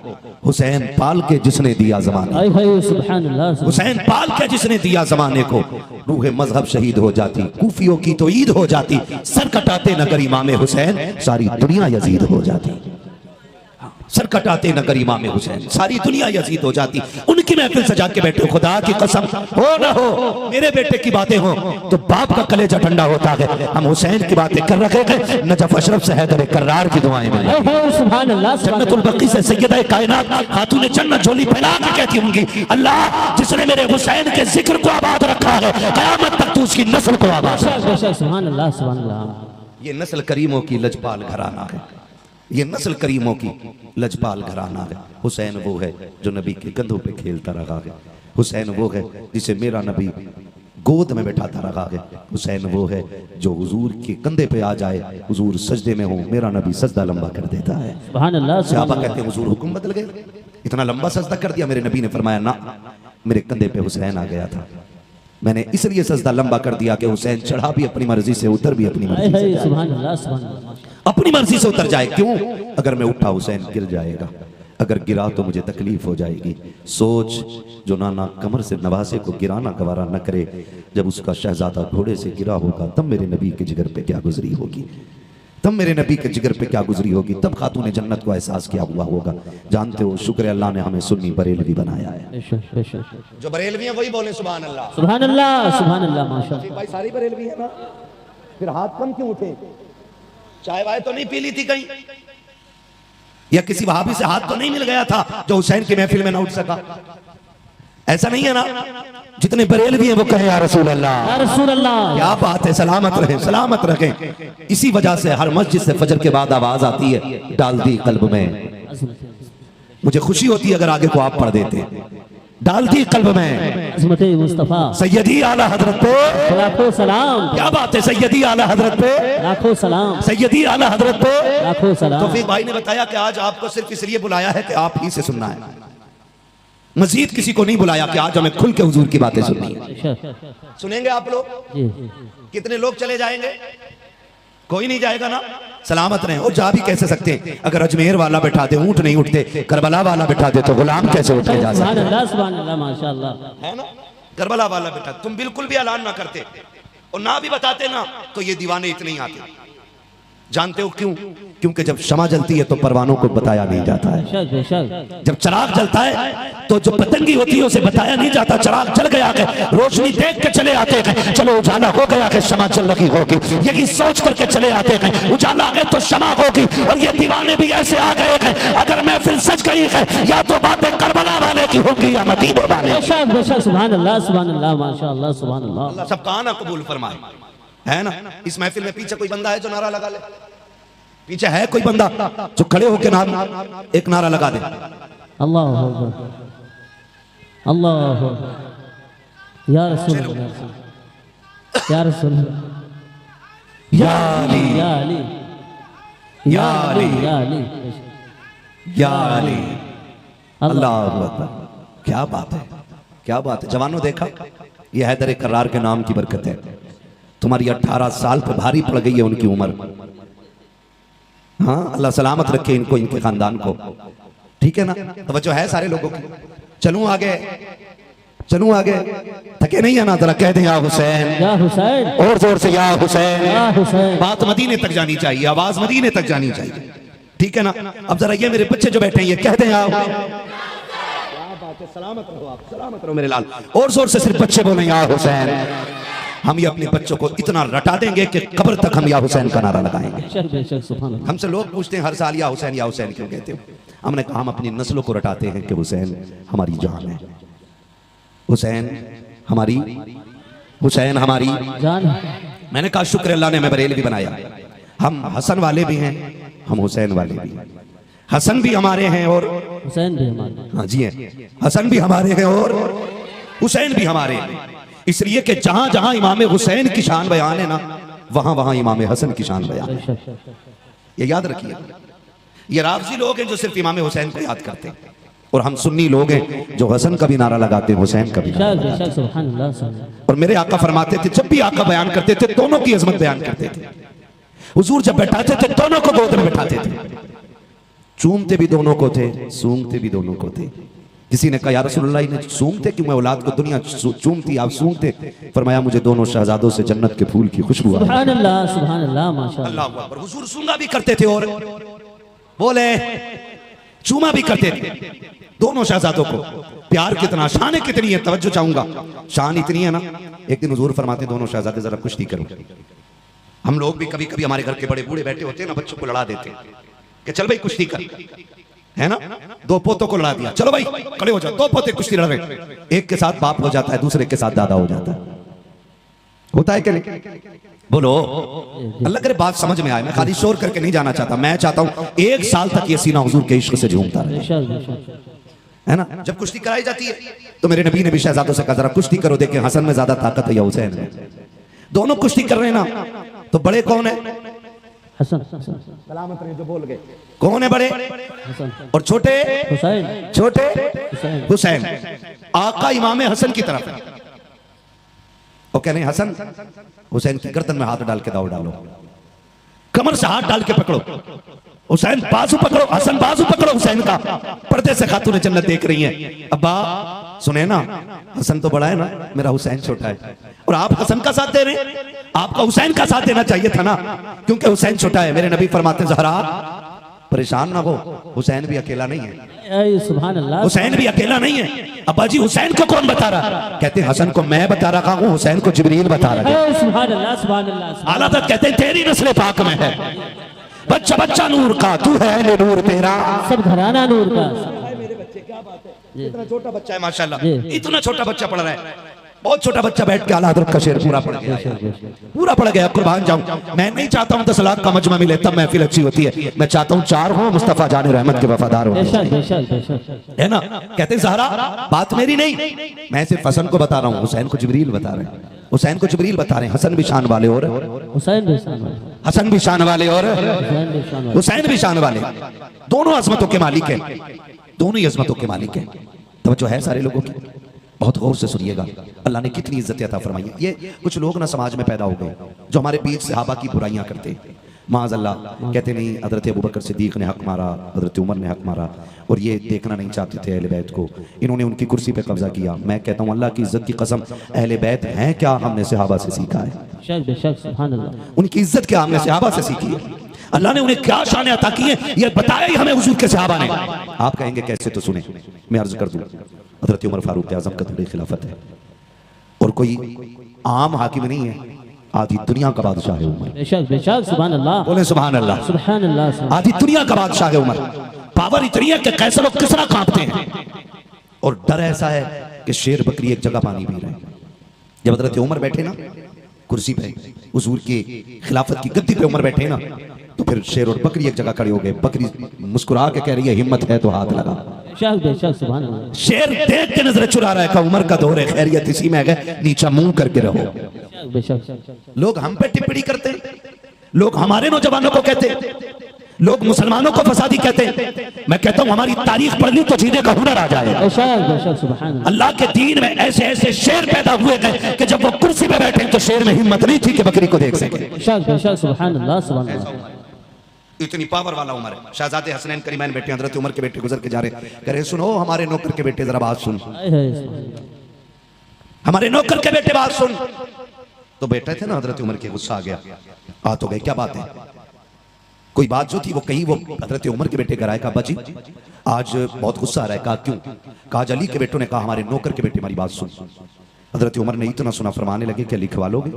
हुसैन पाल के जिसने दिया जमाने, हुसैन पाल के जिसने दिया जमाने को। रूह मजहब शहीद हो जाती, कूफियों की तो ईद हो जाती, सर कटाते नगर इमाम हुसैन सारी दुनिया यजीद हो जाती। सर कटाते नगर इमाम हुसैन सारी दुनिया यजीद हो जाती। उनकी महफिल सजा के बैठे, खुदा की कसम हो न हो मेरे बेटे की बातें हो तो बाप का कलेजा ठंडा होता है। हम हुसैन की बातें कर रखे हैं, नजफ अशरफ से हैदर कर्रार की दुआएं मिली। सुभान अल्लाह, जन्नतुल बकी से सैयदा कायनात खातून जन्नत झोली फैला के कहती होंगी अल्लाह जिसने मेरे हुसैन के जिक्र को आबाद रखा है, कयामत तक तू उसकी नस्ल को आबाद रखे। सुभान अल्लाह, सुभान अल्लाह। ये नस्ल करीमों की लजपाल घराना है, ये नस्ल करीमों की लजपाल घराना है। हुसैन वो है जो नबी के कंधों पे खेलता रहा है। हुसैन वो है जिसे मेरा नबी गोद में बैठाता रहा है। हुसैन वो है जो हुजूर के कंधे पे आ जाए, हुजूर सजदे में हो, मेरा नबी सजदा लंबा कर देता है। सुभान अल्लाह। सहाबा कहते हैं हुजूर हुक्म बदल गए, इतना लंबा सजदा कर दिया। मेरे नबी ने फरमाया ना, मेरे कंधे पे हुसैन आ गया था, मैंने इसलिए सजदा लंबा कर दिया कि हुसैन चढ़ा भी अपनी मर्जी से, उतर भी अपनी मर्जी से। सुभान अल्लाह, सुभान अल्लाह। अपनी मर्जी से उतर जाए। क्यों? अगर मैं उठा हुसैन गिर जाएगा, अगर गिरा तो मुझे तकलीफ हो जाएगी। सोच जो नाना कमर से नवासे को गिराना गवारा न करे, जब उसका शहजादा घोड़े से गिरा होगा तब मेरे नबी के जिगर पे क्या गुजरी होगी, तब मेरे नबी के जिगर पे क्या गुजरी होगी, तब खातून जन्नत को एहसास क्या हुआ होगा। जानते हो शुक्र अल्लाह ने हमें सुन्नी बरेलवी बनाया है। जो बरेलवी है वही बोले सुभान अल्लाह, सुभान अल्लाह, सुभान अल्लाह। माशाअल्लाह भाई सारी बरेलवी है ना, फिर हाथ कम क्यों उठे? चाय वाय तो नहीं पी ली थी कहीं, या किसी वहाबी से हाथ तो नहीं मिल गया था जो हुसैन की महफिल में ना उठ सका? ऐसा नहीं है ना? जितने बरेलवी हैं वो कहे या रसूल अल्लाह, या रसूल अल्लाह। क्या बात है, सलामत रहे, सलामत रखें। इसी वजह से हर मस्जिद से फजर के बाद आवाज आती है डाल दी कल्ब में। मुझे खुशी होती है अगर आगे को आप पढ़ देते, डाल दी कल्ब में अज़मत मुस्तफा सैयदी आला हजरत पे लाखों सलाम। क्या बात है, सैयदी आला हजरत पे लाखों सलाम, सैयदी आला हजरत पे लाखों सलाम। तौफीक भाई ने बताया कि आज आपको सिर्फ इसलिए बुलाया है कि आप ही से सुनना है, मजीद किसी को नहीं बुलाया कि आज हमें खुल के हुजूर की बातें सुननी है। सुनेंगे आप लोग? कितने लोग चले जाएंगे? कोई नहीं जाएगा ना? सलामत रहे। और जा भी कैसे सकते हैं? अगर अजमेर वाला बैठा दे ऊंट नहीं उठते, करबला वाला बैठा दे तो गुलाम कैसे उठ के जा सकते? सुभान अल्लाह, सुभान अल्लाह, माशाअल्लाह। है ना? करबला वाला बैठा, तुम बिल्कुल भी ऐलान ना करते और ना भी बताते ना तो ये दीवाने इतने ही आते। जानते हो क्यों? क्योंकि जब शमा जलती है तो परवानों को बताया नहीं जाता है। जब चिराग जलता है तो जो पतंगी होती है उसे बताया नहीं जाता। चिराग जल गया है, रोशनी देख के चले आते हैं, चलो उजाला हो गया है, शमा जल रही होगी, यही सोच करके चले आते हैं। उजाला है तो शमा होगी। और ये दीवाने भी ऐसे आ गए हैं, अगर महफिल सज गई है या तो बातें करबला वाले की होंगी या मदीने वाले। सुभान अल्लाह, सुभान अल्लाह, माशाअल्लाह, सुभान अल्लाह। सब कहा ना कबूल फरमाए, है ना? इस महफिल में पीछे कोई बंदा है जो नारा लगा ले? पीछे है कोई बंदा जो खड़े होकर एक नारा लगा दे? अल्लाह अकबर, अल्लाह अकबर, या रसूल अल्लाह, या रसूल अल्लाह, या अली, या अली, या अली, या अली, या अली, अल्लाह अकबर, क्या बात है, क्या बात है। जवानों देखा, ये हैदर करार के नाम की बरकत है। तुम्हारी 18 साल पे भारी पड़ गई है उनकी उम्र। हाँ, अल्लाह सलामत रखे इनको, इनके खानदान को। ठीक है ना, तवज्जो है सारे लोगों की। चलूं आगे, चलूं आगे, थके नहीं है ना? जरा कह दें या हुसैन, या हुसैन, और जोर से या हुसैन। या हुसैन। बात मदीने तक जानी चाहिए, आवाज मदीने तक जानी चाहिए। ठीक है ना? अब जरा ये मेरे बच्चे जो बैठे हैं ये कह दें या सलामत रहो, आप सलामत रहो मेरे लाल। और जोर से सिर्फ बच्चे बोले या हुसैन। हम ये अपने बच्चों को इतना रटा देंगे कि कब्र तक हम या हुसैन का नारा लगाएंगे। बेशक बेशक, सुभान अल्लाह। हमसे लोग पूछते हैं हर साल या हुसैन क्यों कहते हो? हमने कहा हम अपनी नस्लों को रटाते हैं कि हुसैन हमारी जान है, हुसैन हमारी, हुसैन हमारी जान। मैंने कहा शुक्र अल्लाह ने हमें बरेलवी बनाया। हम हसन वाले भी हैं, हम हुसैन वाले भी हैं। हसन भी हमारे हैं और हुसैन भी हमारे। हाँ जी है, हसन भी हमारे हैं और हुसैन भी हमारे हैं। इसलिए कि जहां जहां इमाम हुसैन की शान बयान है ना, वहां वहां इमाम हसन की शान बयान है। बेशक। ये याद रखिए। ये राफजी लोग हैं जो सिर्फ इमाम हुसैन को याद करते हैं, और हम सुन्नी लोग हैं जो हसन का भी नारा लगाते हैं, हुसैन का भी नारा। बेशक बेशक, सुभान अल्लाह, सुभान अल्लाह। और मेरे आका फरमाते थे, जब भी आका बयान करते थे दोनों की अजमत बयान करते थे। हुजूर जब बैठाते थे दोनों को गोद में बैठाते थे, चूमते भी दोनों को थे, सूंघते भी दोनों को थे। किसी ने कहा या रसूलुल्लाह इन्हें सूंघते क्यों? मैं औलाद को दुनिया चूमती, आप सूंघते? फरमाया मुझे दोनों शहजादों से जन्नत के फूल की खुशबू आई। सुभान अल्लाह, सुभान अल्लाह, माशाअल्लाह। अल्लाह अकबर। हुजूर सूंघा भी करते थे और बोले चूमा भी करते थे दोनों शहजादों को। प्यार कितना, शान कितनी है, तवज्जो चाहूंगा। शान इतनी है ना, एक दिन हुजूर फरमाते दोनों शहजादे जरा कुश्ती करो। हम लोग भी कभी कभी हमारे घर के बड़े बूढ़े बैठे होते हैं ना, बच्चों को लड़ा देते हैं कि चल भाई कुश्ती कर, है ना? दो पोतों को लड़ा दिया, चलो भाई खड़े हो जाओ, दो पोते कुश्ती लड़ रहे। एक के साथ बाप हो जाता है, दूसरे के साथ दादा हो जाता है। होता है कि नहीं? बोलो, अल्लाह करे बात समझ में आए। मैं खाली शोर करके नहीं जाना चाहता, मैं चाहता हूं 1 साल तक ये सीना हुजूर के इश्क से झूमता रहे, बेशक बेशक। है ना? जब कुश्ती कराई जाती है तो मेरे नबी ने भी शहजादों से कहा जरा कुश्ती करो, देखें हसन में ज्यादा ताकत है या हुसैन में। दोनों कुश्ती कर रहे हैं ना, तो बड़े कौन है? हसन, हसन, सलामत रहे जो बोल गए। कौन है बड़े? हसन। और छोटे? हुसैन, छोटे हुसैन। हुसैन। आका इमाम हसन की तरफ है। वो कह रहे हैं हसन, हुसैन की गर्दन में हाथ डाल के दाव डालो, कमर से हाथ डाल के पकड़ो, हुसैन बाजू पकड़ो, हसन बाजू पकड़ो हुसैन का। पर्दे से खातून जन्नत देख रही हैं। अब्बा सुने ना, हसन तो बड़ा है ना, मेरा हुसैन छोटा है, और आप हसन का साथ दे रहे हैं। आपका हुसैन का साथ देना चाहिए था ना, क्योंकि हुसैन छोटा है। मेरे नबी फरमाते हैं ज़हरा परेशान ना हो, हुसैन भी अकेला नहीं है, सुभान अल्लाह, हुसैन भी अकेला नहीं है। अब्बा जी हुसैन को कौन बता रहा? कहते हैं हसन को मैं बता रहा हूँ, हुसैन को जिब्रील बता रहा है। सुभान अल्लाह, सुभान अल्लाह। आला तक कहते हैं तेरी नस्ल पाक में है, बच्चा बच्चा नूर का, तू है नूर तेरा, सब घराना नूर का। मेरे बच्चे क्या बात है, इतना छोटा बच्चा है माशाल्लाह, जी। इतना छोटा बच्चा पढ़ रहा है। बहुत छोटा बच्चा बैठ के आला हज़रत का शेर पूरा पढ़ गया, पूरा पढ़ गया। कुर्बान जाऊं, मैं नहीं चाहता हूं 10 लाख का मजमा मिले तब महफिल अच्छी होती है। मैं चाहता हूं 4 हो, मुस्तफा जाने रहमत के वफादार हो, बेशक बेशक बेशक, है ना? कहते हैं ज़हरा बात मेरी नहीं, मैं सिर्फ हसन को बता रहा हूं, हुसैन को जिब्रील बता रहे हैं, हुसैन को जिब्रील बता रहे हैं। हसन भी शान वाले और हुसैन भी शान वाले, हसन भी शान वाले और हुसैन भी शान वाले। हुसैन भी शान वाले, दोनों अजमतों के मालिक हैं, दोनों ही अजमतों के मालिक हैं। तवज्जो है सारे लोगों की, बहुत गौर से सुनिएगा। अल्लाह ने कितनी इज्जत अता फरमाई है। ये कुछ लोग ना समाज में पैदा हो गए जो हमारे बीच सहाबा की बुराइयां करते हैं। माज़अल्लाह कहते नहीं हज़रत अबू बकर सिद्दीक़ ने हक मारा, हज़रत उमर ने हक मारा, और ये देखना नहीं चाहते थे अहले बैत को, इन्होंने उनकी कुर्सी पे कब्जा किया। मैं कहता हूँ अल्लाह की इज्जत की कसम, अहले बैत हैं क्या? हमने सहाबा से सीखा है। बेशक बेशक, सुभान अल्लाह। उनकी इज्जत क्या हमने सहाबा से सीखी है। अल्लाह ने उन्हें क्या शान अता की है ये बताया ही हमें हुजूर के सहाबा ने। आप कहेंगे कैसे, तो सुने, मैं अर्ज कर दूं, हज़रत उमर फारूक आज़म का दौरे खिलाफत है और कोई आम हाकिम नहीं है, आधी दुनिया का बादशाह है उमर। बेशक बेशक, सुभान अल्लाह, बोले सुभान अल्लाह, सुभान अल्लाह। आधी दुनिया का बादशाह है उमर। पावर इतनी है कि कैसर और किसरा कांपते हैं, और डर ऐसा है कि शेर बकरी एक जगह पानी पी रहे हैं। जब हज़रत उमर बैठे ना कुर्सी पे, हुजूर की खिलाफत की गद्दी पे उमर बैठे ना, तो फिर शेर और बकरी एक जगह खड़े हो गए। बकरी मुस्कुरा के कह रही है हिम्मत है तो हाथ लगा। बेशक बेशक, सुभान अल्लाह। शेर देख के नजर चुरा रहा है, कहा उमर का दौर है, खैरियत इसी में है, नीचा मुंह करके रहो। बेशक, लोग हम पे टिप्पणी करते हैं, लोग हमारे नौजवानों को कहते हैं, लोग मुसलमानों को फसादी कहते हैं, मैं कहता हूं हमारी तारीख पढ़ ली तो जीने का हुनर आ जाएगा। बेशक बेशक सुभान अल्लाह। अल्लाह के दीन में ऐसे ऐसे शेर पैदा हुए गए कि जब वो कुर्सी पे बैठे तो शेर में हिम्मत नहीं थी कि बकरी को देख सके। बेशक बेशक सुभान अल्लाह सुभान अल्लाह। इतनी पावर वाला उमर है। शहजादे हसनैन करीमैन बेटे हजरत उमर के बेटे गुजर के जा रहे, कह रहे सुनो हमारे नौकर के बेटे जरा बात सुन, हाय हाय सुभान अल्लाह। हमारे नौकर के बेटे बात सुन। तो बेटे थे ना हजरत उमर के, गुस्सा आ गया, आ तो गए, क्या बात है? कोई बात जो थी वो कही, वो हजरत उमर के बेटे कराए, कहा बची आज बहुत गुस्सा आ रहा है। कहा क्यों? कहा अली के बेटों ने कहा हमारे नौकर के बेटे हमारी बात सुन। हजरत उमर ने इतना सुना, फरमाने लगे क्या लिखवा लोगे?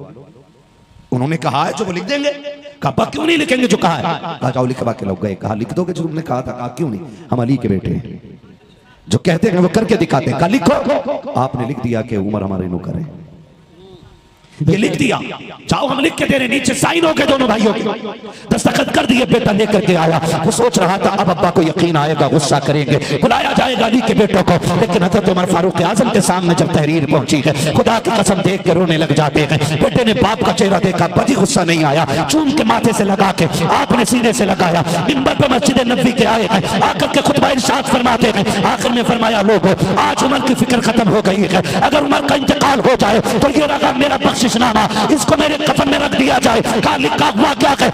उन्होंने कहा है जो वो लिख देंगे। कहा क्यों नहीं लिखेंगे जो कहा है? कहा जाओ लिखवा के लोग गए। कहा लिख दोगे जो तुमने कहा था? कहा क्यों नहीं, हम अली के बेटे हैं, जो कहते हैं वो करके दिखाते हैं। कहा लिखो। आपने लिख दिया कि उमर हमारे नौकर है, ये लिख दिया, जाओ हम लिख के दे रहे, नीचे साइन हो गए दोनों भाइयों के, दस्तखत कर दिए। बेटा लेकर के आया, वो सोच रहा था अब अब्बा को यकीन आएगा, गुस्सा करेंगे, बुलाया जाएगा अली के बेटों को। लेकिन हजरत उमर फारूक आजम के सामने जब तहरीर पहुंची है, खुदा की कसम देख के रोने लग जाते हैं। बेटे ने बाप का चेहरा देखा, बड़ी गुस्सा नहीं आया, चूम के माथे से लगा के आपने सीने से लगाया, मिंबर पे मस्जिद नबी के आए हैं, आकर के खुतबा इरशाद फरमाते हैं। आखिर में फरमाया लोगों आज उमर की फिक्र खत्म हो गई है, अगर उमर का इंतकाल हो जाए तो ये रकम मेरा बख्शिशनामा, इसको मेरे कफन में रख दिया जाए। कहा लिखा हुआ क्या है?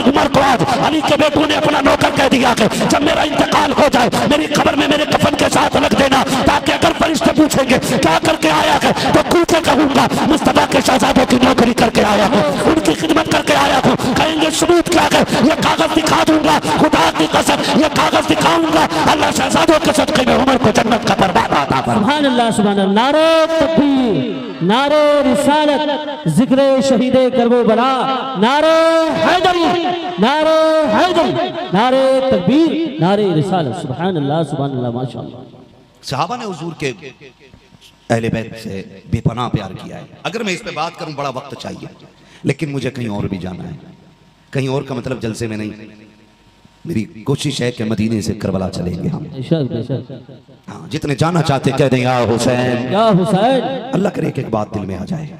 उमर को आज अली के बेटों ने अपना नौकर कह दिया है, जब मेरा इंतकाल हो जाए मेरी कब्र में मेरे कफन के साथ रख देना, ताकि अगर फरिश्ते पूछेंगे क्या करके आया है तो खुद कहूंगा मुस्तफा के शहजादों की नौकरी करके आया हूं, उनकी खिदमत करके आया हूं। कहेंगे सबूत क्या है? ये कागज दिखा दूंगा, खुदा की कसम ये कागज दिखाऊंगा, अल्लाह शहजादों के सदके में उमर को जन्नत का दरवाजा अता फरमाए। सुभान अल्लाह सुभान अल्लाह। नारे तकबीर, नारे रिसालत, जिक्र शहीदे करबला, नारे हैदरी, नारे हैदरी, नारे तकबीर, नारे रिसालत। सुभान अल्लाह सुभान अल्लाह माशाअल्लाह। सहाबा ने हुजूर के अहले बैत से बेपनाह प्यार किया है। अगर मैं इस पे बात करूं बड़ा वक्त चाहिए, लेकिन मुझे कहीं और भी जाना है। कहीं और का मतलब जलसे में नहीं, मेरी कोशिश है कि मदीने से करबला चलेंगे हम। बेशक बेशक। हाँ, जितने जाना चाहते कह दें या हुसैन, या हुसैन। अल्लाह करे कि एक बात दिल में आ जाए,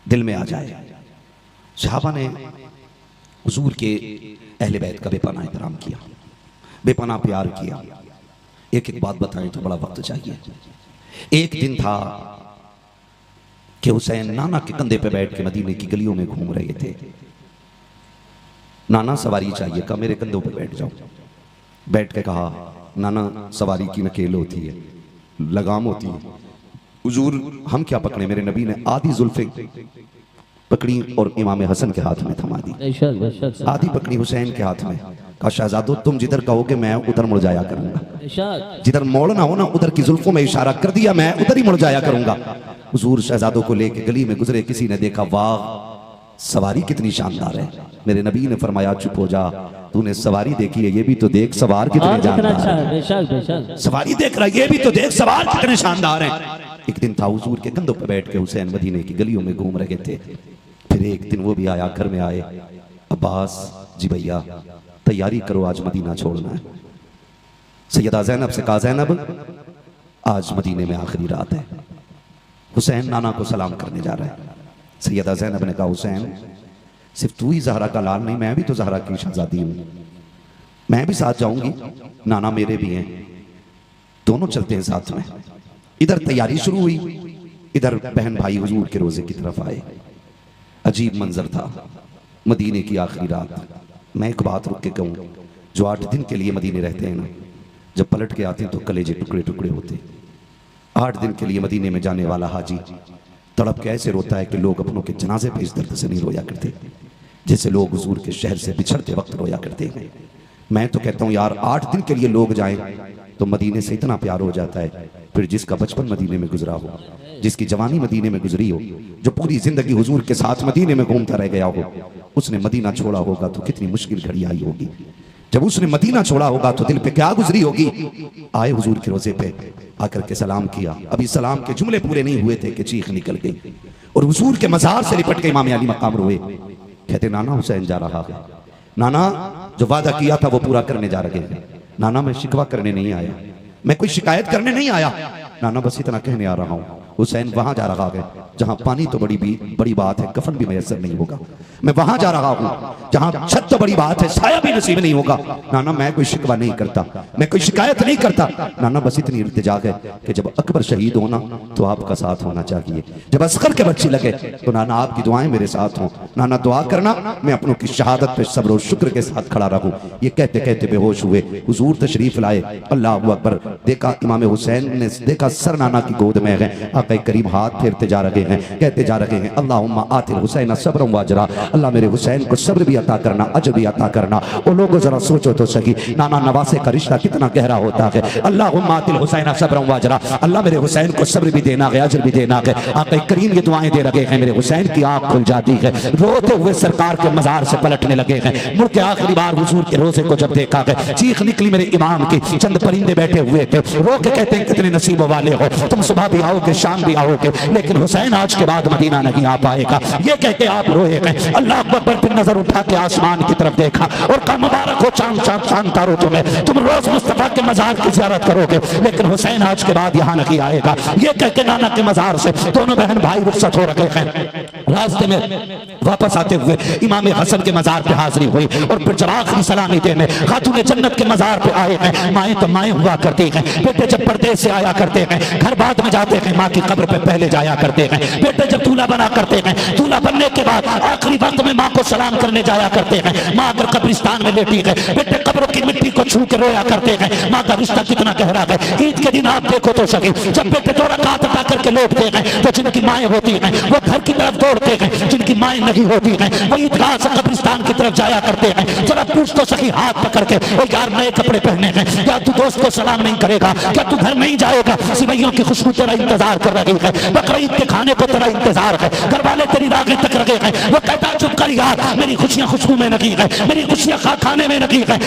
दिल में आ जाए। सहाबा ने हुजूर के अहले बैत का बेपनाह एहतराम किया, बेपनाह प्यार किया। एक एक बात बताएं तो बड़ा वक्त चाहिए। एक दिन था कि हुसैन नाना के कंधे पे बैठ के मदीने की गलियों में घूम रहे थे। नाना सवारी चाहिए, कहा मेरे कंधों पे बैठ जाओ। बैठ के कहा नाना सवारी की नकेल होती है, लगाम होती है, हुजूर हम क्या पकड़े? मेरे नबी ने आधी जुल्फे पकड़ी और इमाम हसन के हाथ में थमा दी, बेशक बेशक। आधी पकड़ी हुसैन के हाथ में। कहा शहजादो तुम जिधर कहोगे मैं उधर मुड़ जाया करूंगा, बेशक। जिधर मोड़ना हो ना उधर की जुल्फों में इशारा कर दिया, मैं उधर ही मुड़ जाया करूंगा। हुजूर शहजादों को लेके गली में गुजरे, किसी ने देखा वाह सवारी कितनी शानदार है। मेरे नबी ने फरमाया चुप हो जा, तूने सवारी देखी है, ये भी तो देख सवार कितने शानदार है। बेशक बेशक। सवारी देख रहा है, ये भी तो देख सवार कितने शानदार हैं। एक दिन था हुजूर के कंधों पर बैठ के हुसैन मदीने की गलियों में घूम रहे थे। फिर एक दिन वो भी आया, घर में आए, अब्बास जी भैया तैयारी करो आज मदीना छोड़ना है। सैयदा ज़ैनब से कहा ज़ैनब आज मदीने में आखिरी रात है। हुसैन नाना को सलाम करने जा रहा है। सैयदा ज़ैनब ने कहा हुसैन सिर्फ तू ही ज़हरा का लाल नहीं, मैं भी तो ज़हरा की शहजादी हूँ, मैं भी साथ जाऊंगी, नाना मेरे भी हैं, दोनों चलते हैं साथ में। इधर तैयारी शुरू हुई, इधर बहन भाई हुजूर के रोजे की तरफ आए। अजीब मंजर था, मदीने की आखिरी रात। मैं एक बात रुक के कहूँ, जो 8 दिन के लिए मदीने रहते हैं ना, जब पलट के आते हैं तो कलेजे टुकड़े टुकड़े होते। 8 दिन के लिए मदीने में जाने वाला हाजी तड़प के ऐसे रोता है कि लोग अपनों के जनाजे पे इस दर्द से नहीं रोया करते जैसे लोग हुजूर के शहर से बिछड़ते वक्त रोया करते हैं। मैं तो कहता हूँ यार 8 दिन के लिए लोग जाएं तो मदीने से इतना प्यार हो जाता है। फिर जिसका बचपन मदीने में गुजरा हो, जिसकी जवानी मदीने में गुजरी हो, जो पूरी जिंदगी हुजूर के साथ मदीने में घूमता रह गया हो, उसने मदीना छोड़ा होगा तो कितनी मुश्किल घड़ी आई होगी। जब उसने मदीना छोड़ा होगा तो दिल पे क्या गुजरी होगी। आए हुजूर के रोजे पे आकर के सलाम किया, अभी सलाम के जुमले पूरे नहीं हुए थे कि चीख निकल गई और हुजूर के मज़ार से लिपट के इमाम अली मकाम रोए। कहते नाना हुसैन जा रहा है, नाना जो वादा किया था वो पूरा करने जा रहे हैं। नाना मैं शिकवा करने नहीं आया, मैं कोई शिकायत करने नहीं आया, नाना बस इतना कहने आ रहा हूँ। हुसैन वहां जा रहा है जहां पानी तो बड़ी बात है, कफन भी मैसर नहीं होगा। मैं वहां जा रहा हूं जहां छत तो बड़ी बात है, साया भी नसीब नहीं होगा। नाना मैं कोई शिकवा नहीं करता, मैं कोई शिकायत नहीं करता नाना, बस इतनी इल्तिजा है कि जब अकबर शहीद होना तो आपका साथ होना चाहिए, जब असगर के बच्चे लगे तो नाना आपकी दुआएं मेरे साथ हों। नाना दुआ करना मैं अपनों की शहादत पे सब्र और शुक्र के साथ खड़ा रहूं। ये कहते कहते बेहोश हुए, हुजूर तशरीफ लाए, अल्लाह अकबर, देखा इमाम हुसैन ने, देखा सर नाना की गोद में है। आका करीब हाथ फेरते जा रहे हैं, कहते जा रहे हैं अल्लाहुम्मा आतिल हुसैन सब्र व अजरा, अल्लाह मेरे हुसैन को सब्र भी अता करना, अजर भी अता करना। वो लोगों जरा सोचो तो सही, नाना नवासे का रिश्ता कितना गहरा होता है। अल्लाहुम्मा आतिल हुसैन सब्र व अजरा, अल्लाह मेरे हुसैन को सब्र भी देना है, अजर भी देना है। आका करीम ये दुआएं दे रहे हैं, मेरे हुसैन की आंख खुल जाती है, रोते हुए सरकार के मजार से पलटने लगे हैं। मुड़ के आखिरी बार हुजूर के रोजे को जब देखा है, चीख निकली मेरे इमाम की। चंद परिंदे बैठे हुए थे, रो के कहते हैं कितने नसीबों वाले हो तुम, सुबह भी आओगे शाम भी आओगे, लेकिन हुसैन आज के बाद मदीना नहीं आ पाएगा। ये कह के आप रोए गए। अल्लाह अकबर, फिर नजर उठा के आसमान की तरफ देखा और कहा मुबारक हो चांद चांद चांद तारो तुम्हें, तुम रोज मुस्तफा के मजार की ज़ियारत करोगे, लेकिन हुसैन आज के बाद यहाँ नहीं आएगा। ये कह के नाना के मजार से दोनों बहन भाई रुखसत हो रखे हैं। रास्ते में वापस आते हुए इमाम हसन के मजार पे हाजिरी हुई और फिर जब आखिरी सलामी देने खातून जन्नत के मजार पे आए हैं। माएँ तो माएँ हुआ करती हैं, बेटे जब परदेश से आया करते हैं घर बाद में जाते हैं, माँ की कब्र पे पहले जाया करते हैं। बेटे जब दूल्हा बना करते हैं, दूल्हा बनने के बाद आखिरी वक्त में माँ को सलाम करने जाया करते हैं। माँ अगर कब्रिस्तान में लेटी है, बेटे कब्रों की मिट्टी को छू के रोया करते हैं। माँ का रिश्ता कितना गहरा है। ईद के दिन आप देखो तो सही, जब बेटे दो रकात अदा करके लौटते हैं तो जिनकी माएँ होती हैं वो घर की तरफ दौड़ते हैं, जिनकी माएँ नहीं होती हैं वो ईदगाह से कब्रिस्तान की तरफ जाया करते हैं। जरा पूछ तो सही हाथ पकड़ के, वो यार नए कपड़े पहने हैं, क्या तू दोस्त को सलाम नहीं करेगा, क्या तू घर नहीं जाएगा, सिवैयों की खुशबू तेरा इंतजार कर रही है, बकरीद के खाने को तेरा इंतजार है, घर वाले तेरी रागें तक रखे हैं। वो कहता चुप कर यार, मेरी खुशियां खुशबू में लगी है, मेरी खुशियां खाने में लगी है।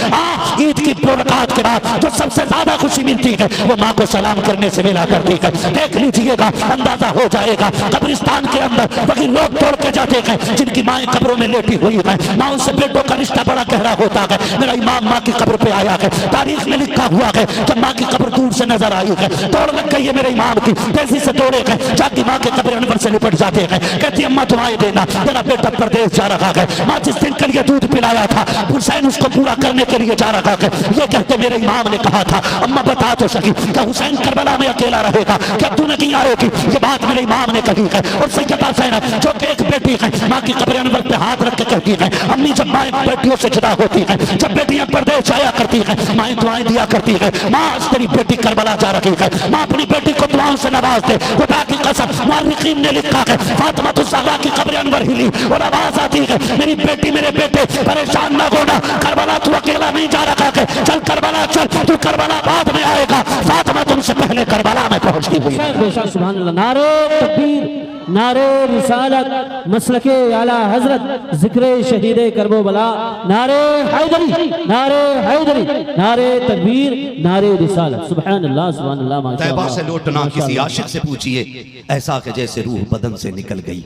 ईद की मुलाकात के बाद जो सबसे ज्यादा खुशी मिलती है वो माँ को सलाम करने से मिला करती है। देख लीजिएगा, अंदाजा हो जाएगा कब्रिस्तान के अंदर वही लोग तोड़ के जाते हैं जिनकी माएँ कब्रों में लेटी हुई है। माँ से बेटों का रिश्ता बड़ा गहरा होता है। मेरा इमाम माँ की कब्र पे आया है, तारीख में लिखा हुआ है जब माँ की कब्र दूर से नजर आई है, तोड़ लग गई है मेरे इमाम की, तेजी से तोड़े गए, जाती माँ के कब्र अनवर से लिपट जाते हैं। कहती अम्मा दुआएं देना, तेरा बेटा परदेश जा रहा है। माँ जिस दिन के लिए दूध पिलाया था हुसैन उसको पूरा करने के लिए जा रहा है। ये कहते मेरे इमाम ने कहा था अम्मा बता तो सकी, क्या हुसैन करबला में अकेला रहेगा, क्या तू नहीं आएगी? ये बात मेरे इमाम ने कही है। और सैयदा ज़ैनब जो कि एक बेटी है, माँ की कब्र अनवर पे हाथ रख के कहती है अम्मी जब माएँ बेटियों से जुदा होती हैं, जब बेटियां परदेश जाया करती हैं, माएँ दुआएं दिया करती है, माँ आज तेरी बेटी करबला जा रही है, माँ अपनी बेटी को दुआओं से नवाज दे। खुदा की कसम मुअर्रिखीन ने लिखा है फातिमा ज़हरा की कब्र अनवर हिली और आवाज आती है मेरी बेटी मेरे बेटे परेशान ना होना, करबला तू अकेला नहीं जा रहा है, चल करबला चल, तू करबला बाद में आएगा, फातिमा तुमसे पहले करबला में पहुंचती हुई। सुभान अल्लाह, नारे तकबीर, नारे रिसालत, मसलके आला हजरत, जिक्रे शहीदे करबला, नारे हैदरी, नारे हैदरी, नारे तकबीर, नारे रिसालत। सुभान अल्लाह, सुभान अल्लाह, माशाअल्लाह। तैबा से लौटना किसी आशिक से पूछिए, ऐसा कि जैसे रूह बदन से निकल गई।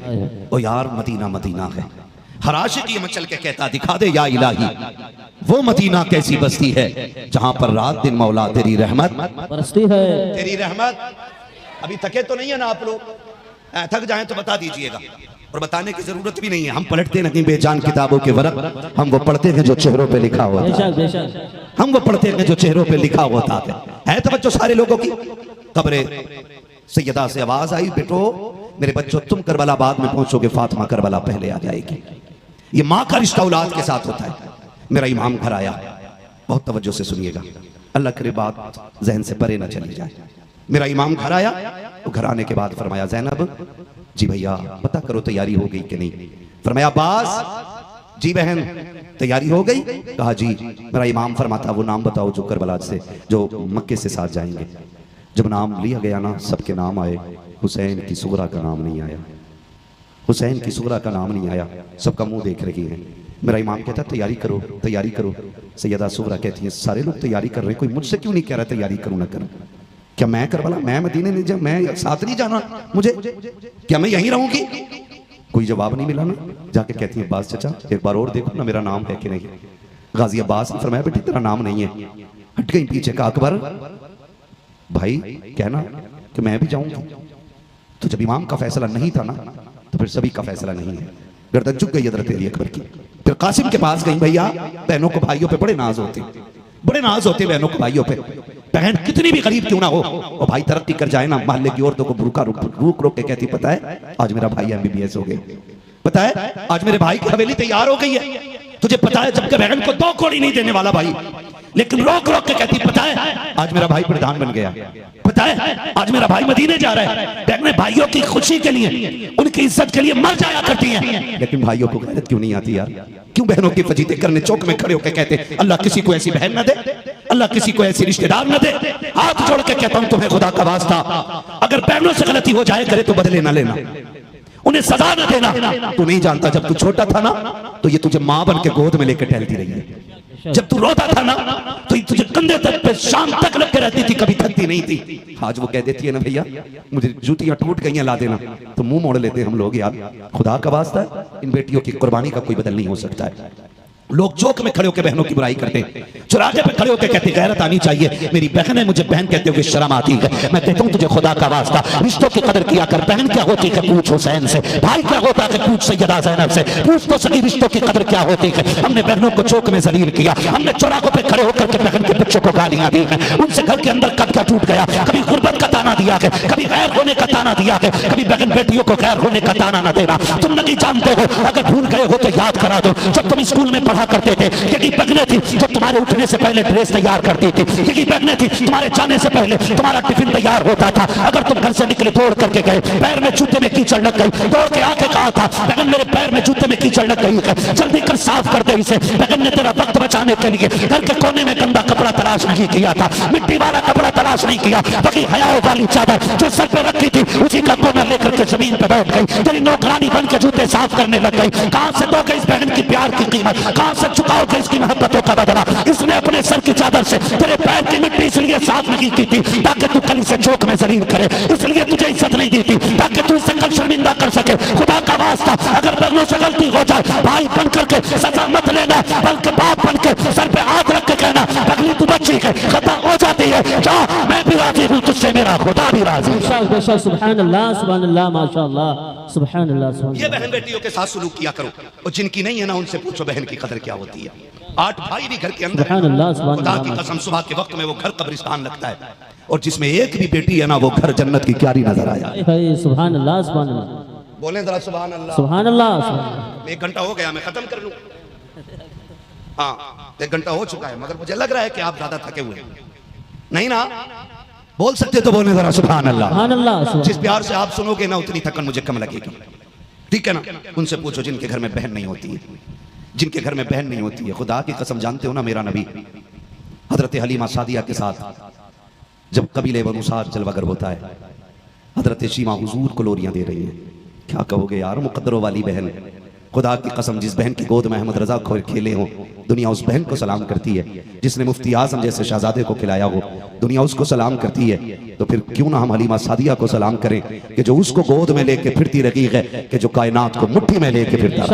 ओ यार मदीना मदीना है, हर आशिक ये मचल के कहता दिखा दे या इलाही वो मदीना कैसी बस्ती है जहां पर रात दिन मौला तेरी रहमत बरसती है। तेरी रहमत। अभी थके तो नहीं है ना आप लोग? थक जाएं तो बता दीजिएगा, और बताने की जरूरत भी नहीं है। हम पलटते नहीं बेजान किताबों के वरक, हम वो पढ़ते हैं जो चेहरों पे लिखा होता है, हम वो पढ़ते हैं जो चेहरों पे लिखा होता है तो बच्चों सारे लोगों की कब्रे सैयदा से आवाज आई बेटो मेरे बच्चों तुम करबला बाद में पहुंचोगे, फातिमा करबला पहले आ जाएगी। ये माँ का रिश्ता औलाद के साथ होता है। मेरा इमाम घर आया, बहुत तवज्जो से सुनिएगा, अल्लाह करे बात जहन से परे ना चली जाए। मेरा इमाम घर आया, तो घर आने के बाद फरमाया ज़ैनब जी भैया पता करो तैयारी हो गई कि नहीं। फरमाया अब्बास जी बहन तैयारी हो गई? कहा जी। मेरा इमाम फरमाता वो नाम बताओ जो करबला से जो मक्के से साथ जाएंगे। जब नाम लिया गया ना सबके नाम आए, हुसैन की सुगरा का नाम नहीं आया, हुसैन की सुगरा का नाम नहीं आया। सबका मुंह देख रही है। मेरा इमाम कहता तैयारी करो तैयारी करो। सैयदा सुगरा कहती है सारे लोग तैयारी कर रहे हैं, कोई मुझसे क्यों नहीं कह रहा तैयारी करूं ना करूं? क्या मैं करबला, मैं मदीने नहीं जा, मैं साथ नहीं जाना मुझे, क्या मैं यहीं रहूंगी? कोई जवाब नहीं मिला ना। जाके कहती है अब्बास चचा एक बार और देखो ना मेरा नाम है कि नहीं। गाजी अब्बास ने फरमाया बेटी तेरा नाम नहीं है। हट गई पीछे का अकबर भाई कहना कि मैं भी जाऊंगी। तो जब इमाम का फैसला नहीं था ना, तो फिर सभी का फैसला नहीं है। गर्दन झुक गई हज़रत अली अकबर की। फिर कासिम के पास गई, भैया बहनों को भाइयों पे बड़े नाज होते, बड़े नाज होते बहनों को भाइयों पे, बहन कितनी भी गरीब क्यों ना हो, और भाई तरक्की कर जाए ना, मोहल्ले की औरतों को बुरका रोक रोक के कहती, पता है आज मेरा भाई MBBS हो गए, पता है आज मेरे भाई की हवेली तैयार हो गई है, तुझे पता है जबकि बहन को 2 कौड़ी नहीं देने वाला भाई, लेकिन रोक रोक के कहती, पता है आज मेरा भाई प्रधान बन गया, पता है आज मेरा भाई मदीने जा रहा है। बहनें भाइयों की खुशी के लिए, उनकी इज्जत के लिए मर जाया करती हैं, लेकिन भाइयों को गैरत क्यों नहीं आती यार? क्यों बहनों की फजीते करने चौक में खड़े होकर कहते, अल्लाह किसी को ऐसी बहन न दे, अल्लाह किसी को ऐसी रिश्तेदार न दे। हाथ जोड़ के कहता हूं तुम्हें खुदा का वास्ता, अगर बहनों से गलती हो जाए करे तो बदले ना लेना, उन्हें सजा न देना। तू नहीं जानता जब तू छोटा था ना, तो ये तुझे मां बन के गोद में लेकर टहलती रही है। जब तू रोता था ना, तो ये तुझे कंधे तक पे शाम तक लग के रहती थी, कभी थकती नहीं थी। आज वो कह देती है ना, भैया मुझे जूतियां टूट गई हैं ला देना, तो मुंह मोड़ लेते हैं हम लोग। यार खुदा का वास्ता, इन बेटियों की कुर्बानी का कोई बदल नहीं हो सकता है। लोग चौक में खड़े होकर बहनों की बुराई करते हैं, चौराहे पे खड़े होकर कहते गैरत आनी चाहिए, मेरी बहन है मुझे बहन कहते हुए शर्म आती है। मैं कहता हूं तुझे खुदा का वास्ता रिश्तों की कदर किया कर। बहन क्या होती है पूछ हुसैन से, भाई क्या होता है पूछ सैयदा ज़ैनब से, पूछ तो सही रिश्तों की कदर क्या होती है। हमने बहनों को चौक में जलील किया, हमने चौराहों पे खड़े होकर के बहन के बच्चों को गालियां दी हैं, उनसे घर के अंदर कद का टूट गया, कभी गुर्बत का ताना दिया है, कभी गैर होने का ताना दिया है, कभी बहन बेटियों को गैर होने का ताना न देना। तुम नहीं जानते हो, अगर भूल गए हो तो याद करा दो। जब तुम स्कूल में पढ़ा करते थे, यही बहनें थी जो तुम्हारे उठने से पहले ड्रेस तैयार करती थी, यही बहनें थी तुम्हारे जाने से पहले तुम्हारा टिफिन तैयार होता था। अगर तुम घर से निकले दौड़ करके गए, पैर में जूते में कीचड़ लग गई, दौड़ के आके कहा था बहन मेरे पैर में जूते में कीचड़ लग गई है, जल्दी कर साफ कर दे इसे। बहन ने तेरा वक्त बचाने के लिए घर के कोने में गंदा कपड़ा तलाश नहीं किया था, मिट्टी वाला कपड़ा तलाश नहीं किया, बल्कि हयाओं वाली चादर जो सर पे रखी थी उसी का कोना लेकर के जमीन पे बैठ गई, तेरी नौकरानी बन के जूते साफ करने लग गई। कहां से दोगे इस बहन की प्यार की कीमत, कहां से चुकाओगे इसकी मोहब्बतों का बदला। इसने अपने सर की चादर से तेरे पैर की मिट्टी इसलिए साफ नहीं की थी ताकि तू कल से चौक में जलील करे, इसलिए तुझे इज्जत नहीं दी थी ताकि तू इसे कल शर्मिंदा कर सके। खुदा का वास्ता अगर बहनों से गलती हो जाए, भाई बन करके सजा मत लेना, बल्कि बाप बन के सर पे हाथ रख के कहना पगली तू बच्ची है, खता हो जाती है, जा मैं भी राजी हूँ तुझसे, मेरा खुदा भी राजी है। सुभान अल्लाह माशाअल्लाह, सुभान अल्लाह। ये बहन बेटियों के साथ सलूक किया करो, और जिनकी नहीं है ना उनसे पूछो बहन की कदर क्या होती है। 8 भाई भी घर के अंदर, खुदा की कसम सुबह के वक्त में वो घर कब्रिस्तान लगता है, और जिसमें एक भी बेटी है ना वो घर जन्नत की क्यारी नजर आया। सुभान अल्लाह, सुभान अल्लाह, बोलें जरा सुभान अल्लाह, सुभान अल्लाह। 1 घंटा हो गया, मैं खत्म कर लूं। हाँ 1 घंटा हो चुका है, मगर मुझे लग रहा है कि आप ज्यादा थके हुए नहीं ना, बोल सकते तो बोले जरा सुभान अल्लाह, सुभान अल्लाह। जिस प्यार से आप सुनोगे ना उतनी थकन मुझे कम लगेगी, ठीक है ना। उनसे पूछो जिनके घर में बहन नहीं होती है, जिनके घर में बहन नहीं होती है। खुदा की कसम जानते हो ना, मेरा नबी हजरत हलीमा सादिया के साथ जब कबीले बनु साद जलवागर होता है, हजरत शीमा हुजूर को लोरियां दे रही हैं, क्या कहोगे यार, मुकद्दरों वाली बहन। खुदा की कसम जिस बहन की गोद में अहमद रजा खोर खेले हो, दुनिया उस बहन को सलाम करती है। जिसने मुफ्ती आजम जैसे शहजादे को खिलाया हो, दुनिया उसको सलाम करती है। तो फिर क्यों ना हम हलीमा सादिया को सलाम करें कि जो उसको गोद में लेके फिरती रही है, कि जो कायनात को मुट्ठी में लेके फिरता है।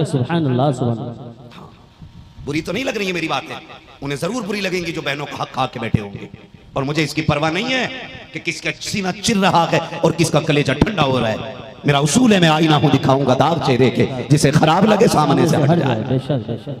सुभान अल्लाह, सुभान अल्लाह। बुरी तो नहीं लग रही है मेरी बातें, उन्हें जरूर बुरी लगेंगी जो बहनों का हक खा के बैठे होंगे, और मुझे इसकी परवाह नहीं है कि किसका सीना चिर रहा है और किसका कलेजा ठंडा हो रहा है। मेरा उसूल है, मैं आईना हूं दिखाऊंगा दाग चेहरे के, जिसे खराब लगे सामने से हट जाए।